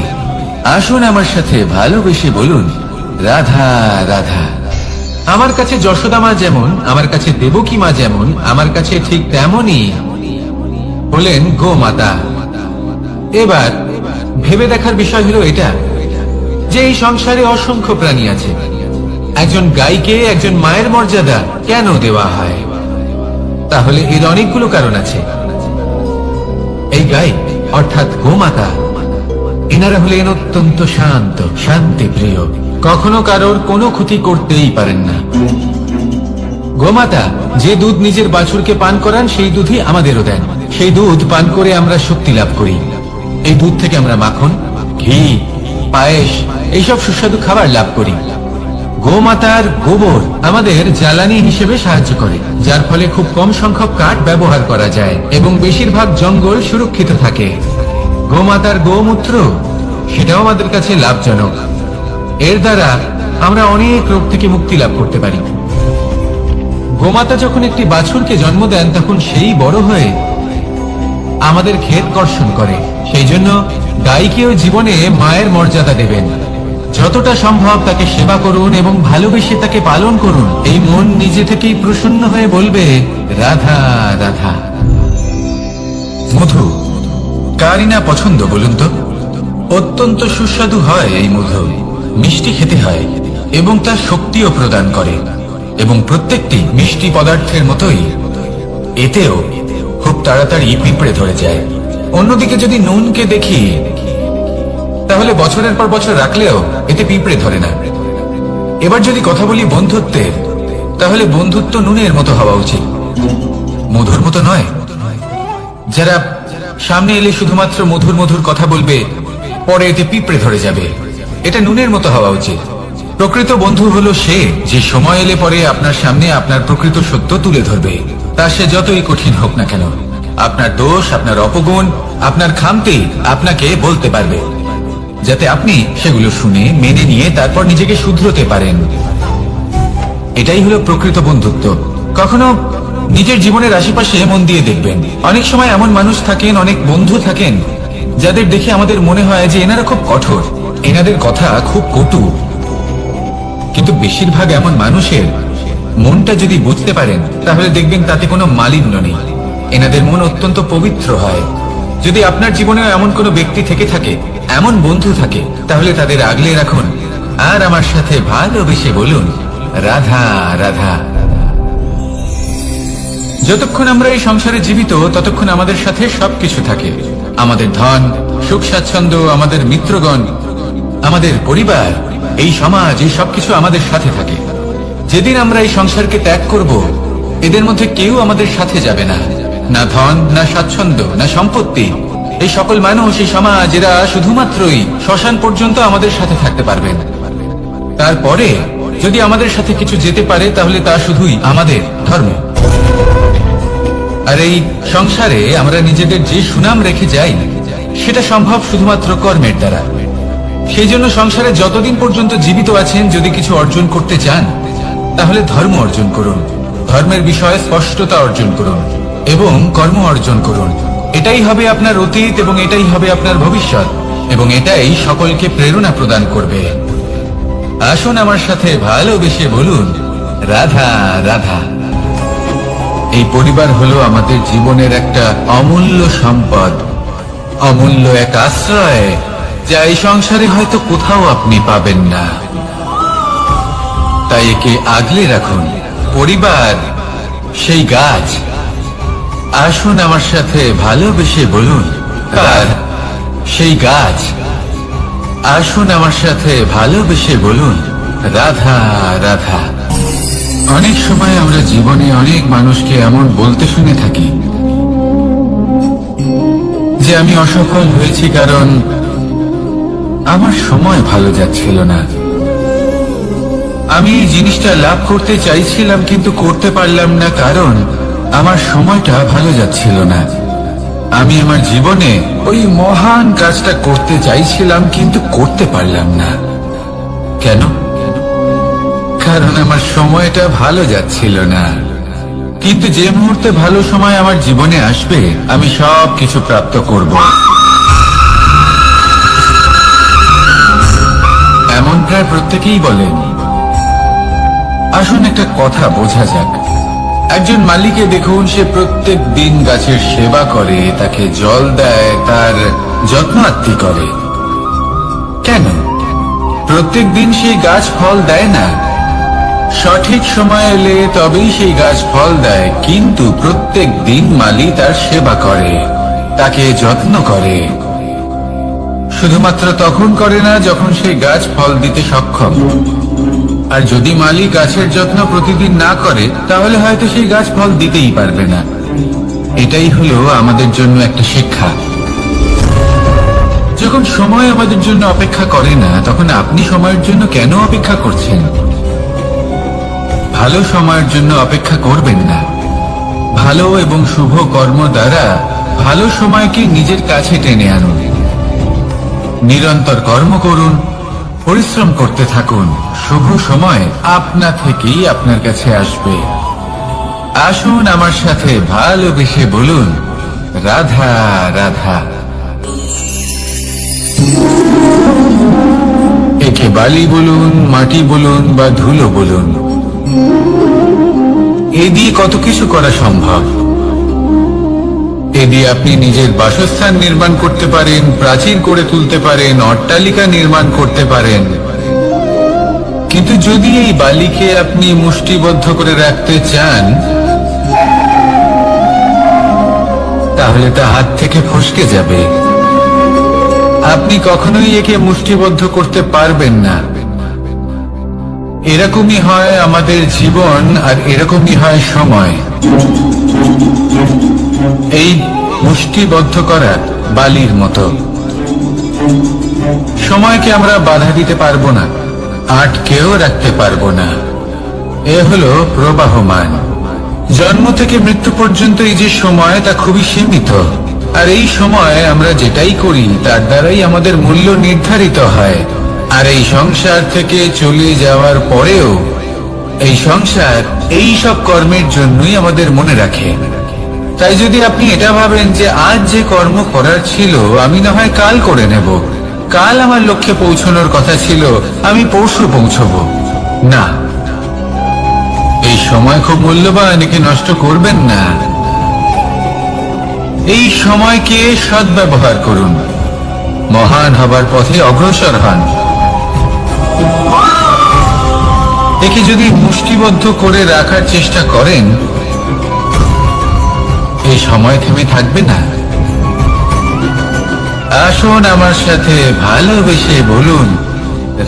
আসুন আমার সাথে ভালোবেসে বলুন রাধা রাধা। আমার কাছে যশোদা মা যেমন, আমার কাছে দেবকী মা যেমন, আমার কাছে ঠিক তেমনই হলেন গোমাতা। এবার ভেবে দেখার বিষয় হলো এটা যে এই সংসারে অসংখ্য প্রাণী আছে, একজন গাইকে একজন মায়ের মর্যাদা কেন দেওয়া হয়? তাহলে এর অনেকগুলো কারণ আছে। এই গাই অর্থাৎ গোমাতা, এনারা হলেন অত্যন্ত শান্ত, শান্তি প্রিয়, কখনো কারোর কোনো ক্ষতি করতেই পারেন না। গোমাতা যে দুধ নিজের বাছুরকে পান করান সেই দুধই আমাদেরও দেন। সেই দুধ পান করে আমরা শক্তি লাভ করি। এই দুধ থেকে আমরা মাখন, ঘি, পায়েস এইসব সুস্বাদু খাবার লাভ করি। গোমাতার গোবর আমাদের জ্বালানি হিসেবে সাহায্য করে, যার ফলে খুব কম সংখ্যক কাঠ ব্যবহার করা যায় এবং বেশিরভাগ জঙ্গল সুরক্ষিত থাকে। গোমাতার গোমূত্র, সেটাও আমাদের কাছে লাভজনক। এর দ্বারা আমরা অনেক রোগ থেকে মুক্তি লাভ করতে পারি। গোমাতা যখন একটি বাছুরকে জন্ম দেন তখন সেই বড় হয়ে আমাদের ক্ষেত কর্ষণ করে। সেই জন্য গাইকেও জীবনে মায়ের মর্যাদা দেবেন। যতটা সম্ভব তাকে সেবা করুন এবং ভালোবেসে তাকে পালন করুন। এই মন নিজে থেকেই প্রসন্ন হয়ে বলবে রাধা রাধা। মধু কারই না পছন্দ বলুন তো? অত্যন্ত সুস্বাদু হয় এই মধু, মিষ্টি খেতে হয় এবং তা শক্তিও প্রদান করে। এবং প্রত্যেকটি মিষ্টি পদার্থের মতোই এতেও খুব তাড়াতাড়ি পিঁপড়ে ধরে যায়। অন্যদিকে যদি নুনকে দেখি তাহলে বছরের পর বছর রাখলেও এতে পিঁপড়ে ধরে না। এবার যদি কথা বলি বন্ধুত্বের, তাহলে বন্ধুত্ব নুনের মতো হওয়া উচিত, মধুর মতো নয়। যারা সামনে এলে শুধুমাত্র মধুর মধুর কথা বলবে, পরে এতে পিঁপড়ে ধরে যাবে, এটা নুনের মতো হওয়া উচিত। প্রকৃত বন্ধু হলো সে যে সময় এলে পরে আপনার সামনে আপনার প্রকৃত সত্য তুলে ধরবে, তা সে যতই কঠিন হোক না কেন। আপনার দোষ, আপনার অপগুণ, আপনার খামতি আপনাকে বলতে পারবে, যাতে আপনি সেগুলো শুনে মেনে নিয়ে তারপর নিজেকে শুধরোতে পারেন। এটাই হলো প্রকৃত বন্ধুত্ব। কখনো নিজের জীবনের আশেপাশে মন দিয়ে দেখবেন, অনেক সময় এমন মানুষ থাকেন, অনেক বন্ধু থাকেন যাদের দেখে আমাদের মনে হয় যে এনারা খুব কঠোর, এনাদের কথা খুব কটু, কিন্তু বেশিরভাগ এমন মানুষের মনটা যদি বুঝতে পারেন তাহলে দেখবেন তাতে কোনো মালিন্য নেই। এনাদের মন অত্যন্ত পবিত্র হয়। যদি আপনার জীবনেও এমন কোনো ব্যক্তি থেকে থাকে, এমন বন্ধু থাকে, তাহলে তাদের আগলে রাখুন আর আমার সাথে ভালোবেসে বলুন, রাধা রাধা। যতক্ষণ আমরা এই সংসারে জীবিত ততক্ষণ আমাদের সাথে সবকিছু থাকে। আমাদের ধন, সুখ স্বাচ্ছন্দ্য, আমাদের মিত্রগণ, আমাদের পরিবার, এই সমাজ, এই সবকিছু আমাদের সাথে থাকে। যেদিন আমরা এই সংসারকে ত্যাগ করব, এদের মধ্যে কেউ আমাদের সাথে যাবে না। না ধন, না স্বাচ্ছন্দ্য, না সম্পত্তি। এই সকল মানুষ, এই সমাজ, এরা শুধুমাত্রই শ্মশান পর্যন্ত আমাদের সাথে থাকতে পারবেন। তারপরে যদি আমাদের সাথে কিছু যেতে পারে তাহলে তা শুধুই আমাদের ধর্ম। আর এই সংসারে আমরা নিজেদের যে সুনাম রেখে যাই সেটা সম্ভব শুধুমাত্র কর্মের দ্বারা। সেই জন্য সংসারে যতদিন পর্যন্ত জীবিত আছেন, যদি কিছু অর্জন করতে চান তাহলে ধর্ম অর্জন করুন, ধর্মের বিষয়ে স্পষ্টতা অর্জন করুন এবং কর্ম অর্জন করুন। এটাই হবে আপনার অতীত এবং এটাই হবে আপনার ভবিষ্যৎ, এবং এটাই সকলকে প্রেরণা প্রদান করবে। আসুন আমার সাথে ভালোবেসে বলুন, রাধা রাধা। এই পরিবার হলো আমাদের জীবনের একটা অমূল্য সম্পদ, অমূল্য এক আশ্রয়, যা এই সংসারে হয়তো কোথাও আপনি পাবেন না। তাই একে আগলে রাখুন। পরিবার সেই গাছ। আসুন আমার সাথে ভালোবেসে বলুন, কার সেই গাছ। আসুন আমার সাথে ভালোবেসে বলুন, রাধা রাধা। অনেক সময় আমরা জীবনে অনেক মানুষকে এমন বলতে শুনে থাকি যে আমি অসফল হয়েছি কারণ আমার সময় ভালো যাচ্ছিল না। আমি এই জিনিসটা লাভ করতে চাইছিলাম কিন্তু করতে পারলাম না কারণ আমার সময়টা ভালো যাচ্ছিল না। আমি আমার জীবনে ওই মহান কাজটা করতে চাইছিলাম কিন্তু করতে পারলাম না। কেন? কারণ আমার সময়টা ভালো যাচ্ছিল না। কিন্তু যে মুহূর্তে ভালো সময় আমার জীবনে আসবে, আমি সব কিছু প্রাপ্ত করব। এমন প্রায় প্রত্যেকেই বলেন। আসুন একটা কথা বোঝা যাক। একজন মালিকে দেখুন, সে প্রত্যেক দিন গাছের সেবা করে, তাকে জল দেয়, তার যত্ন আত্তি করে। কেন? প্রত্যেক দিন সেই গাছ ফল দেয় না। সঠিক সময় এলে তবেই সেই গাছ ফল দেয়, কিন্তু প্রত্যেক দিন মালি তার সেবা করে, তাকে যত্ন করে। শুধুমাত্র তখন করে না যখন সেই গাছ ফল দিতে সক্ষম। আর যদি মালি গাছের যত্ন প্রতিদিন না করে তাহলে হয়তো সেই গাছ ফল দিতেই পারবে না। এটাই হলো আমাদের জন্য একটা শিক্ষা। যখন সময় আমাদের জন্য অপেক্ষা করে না, তখন আপনি সময়ের জন্য কেন অপেক্ষা করছেন? ভালো সময়ের জন্য অপেক্ষা করবেন না। ভালো এবং শুভ কর্ম দ্বারা ভালো সময়কে নিজের কাছে টেনে আনুন। নিরন্তর কর্ম করুন, পরিশ্রম করতে থাকুন। শুভ সময় আপনা থেকেই আপনার কাছে আসবে। আসুন আমার সাথে ভালোবেসে বলুন, রাধা রাধা। একে বালি বলুন, মাটি বলুন বা ধুলো বলুন, এ দিয়ে কত কিছু করা সম্ভব। এ দিয়ে আপনি নিজের বাসস্থান নির্মাণ করতে পারেন, প্রাচীর করে তুলতে পারেন, অট্টালিকা নির্মাণ করতে পারেন। কিন্তু যদি এই বালিকে আপনি মুষ্টিবদ্ধ করে রাখতে চান, তাহলে তা হাত থেকে ফসকে যাবে। আপনি কখনোই একে মুষ্টিবদ্ধ করতে পারবেন না। এরকমই হয় আমাদের জীবন, আর এরকমই হয় সময়। এই মুষ্টিবদ্ধ করা বালির মতো। সময়কে আমরা বাধা দিতে পারবো না, আটকেও রাখতে পারবো না। এ হলো প্রবাহমান। জন্ম থেকে মৃত্যু পর্যন্ত এই যে সময়, তা খুবই সীমিত। আর এই সময় আমরা যেটাই করি তার দ্বারাই আমাদের মূল্য নির্ধারিত হয়। আর এই সংসার থেকে চলে যাওয়ার পরেও এই সংসার এই সব কর্মের জন্যই আমাদের মনে রাখে। তাই যদি আপনি এটা ভাবেন যে আজ যে কর্ম করার ছিল আমি না হয় কাল করে নেব, কাল আমার লক্ষ্যে পৌঁছানোর কথা ছিল, আমি পরশু পৌঁছবো না। এই সময় খুব মূল্যবান, একে নষ্ট করবেন না। এই সময়কে সদ্ব্যবহার করুন, মহান হবার পথে অগ্রসর হন। একে যদি মুষ্টিবদ্ধ করে রাখার চেষ্টা করেন, এই সময় থেমে থাকবে না। আসুন আমার সাথে ভালোবেসে বলুন,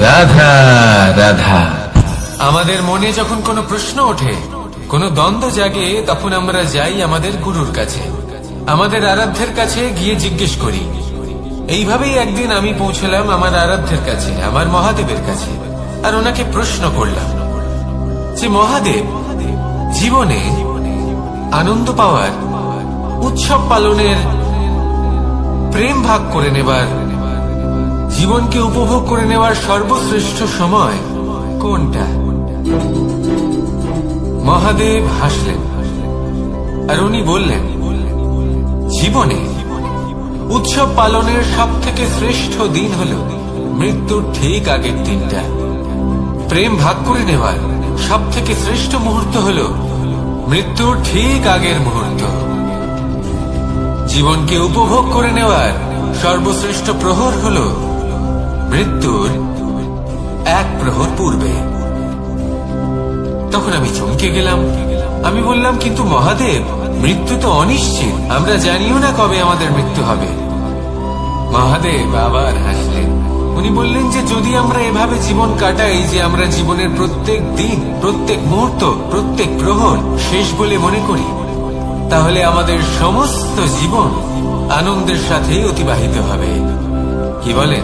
রাধা রাধা। আমাদের মনে যখন কোনো প্রশ্ন ওঠে, কোনো দ্বন্দ্ব জাগে, তখন আমরা যাই আমাদের গুরুর কাছে, আমাদের আরাধ্যের কাছে গিয়ে জিজ্ঞেস করি। এইভাবেই একদিন আমি পৌঁছলাম আমার আরাধ্যের কাছে, আমার মহাদেবের কাছে, আর ওনাকে প্রশ্ন করলাম যে মহাদেব, জীবনে আনন্দ পাওয়ার, উৎসব পালনের, প্রেম ভাগ করে নেবার, জীবনকে উপভোগ করে নেওয়ার সর্বশ্রেষ্ঠ সময় কোনটা? মহাদেব হাসলেন আর উনি বললেন, জীবনে উৎসব পালনের সব থেকে শ্রেষ্ঠ দিন হল মৃত্যুর ঠিক আগের দিনটা। প্রেম ভাগ করে নেওয়ার সব থেকে শ্রেষ্ঠ মুহূর্ত হল মৃত্যুর ঠিক আগের মুহূর্ত। জীবনকে উপভোগ করে নেওয়ার সর্বশ্রেষ্ঠ প্রহর হল মৃত্যুর এক প্রহর পূর্বে। তখন আমি চমকে গেলাম। আমি বললাম, কিন্তু মহাদেব, মৃত্যু তো অনিশ্চিত, আমরা জানিও না কবে আমাদের মৃত্যু হবে। মহাদেব আবার হাসলেন। উনি বললেন যে যদি আমরা এভাবে জীবন কাটাই যে আমরা জীবনের প্রত্যেক দিন, প্রত্যেক মুহূর্ত, প্রত্যেক প্রহর শেষ বলে মনে করি, তাহলে আমাদের সমস্ত জীবন আনন্দের সাথেই অতিবাহিত হবে। কি বলেন?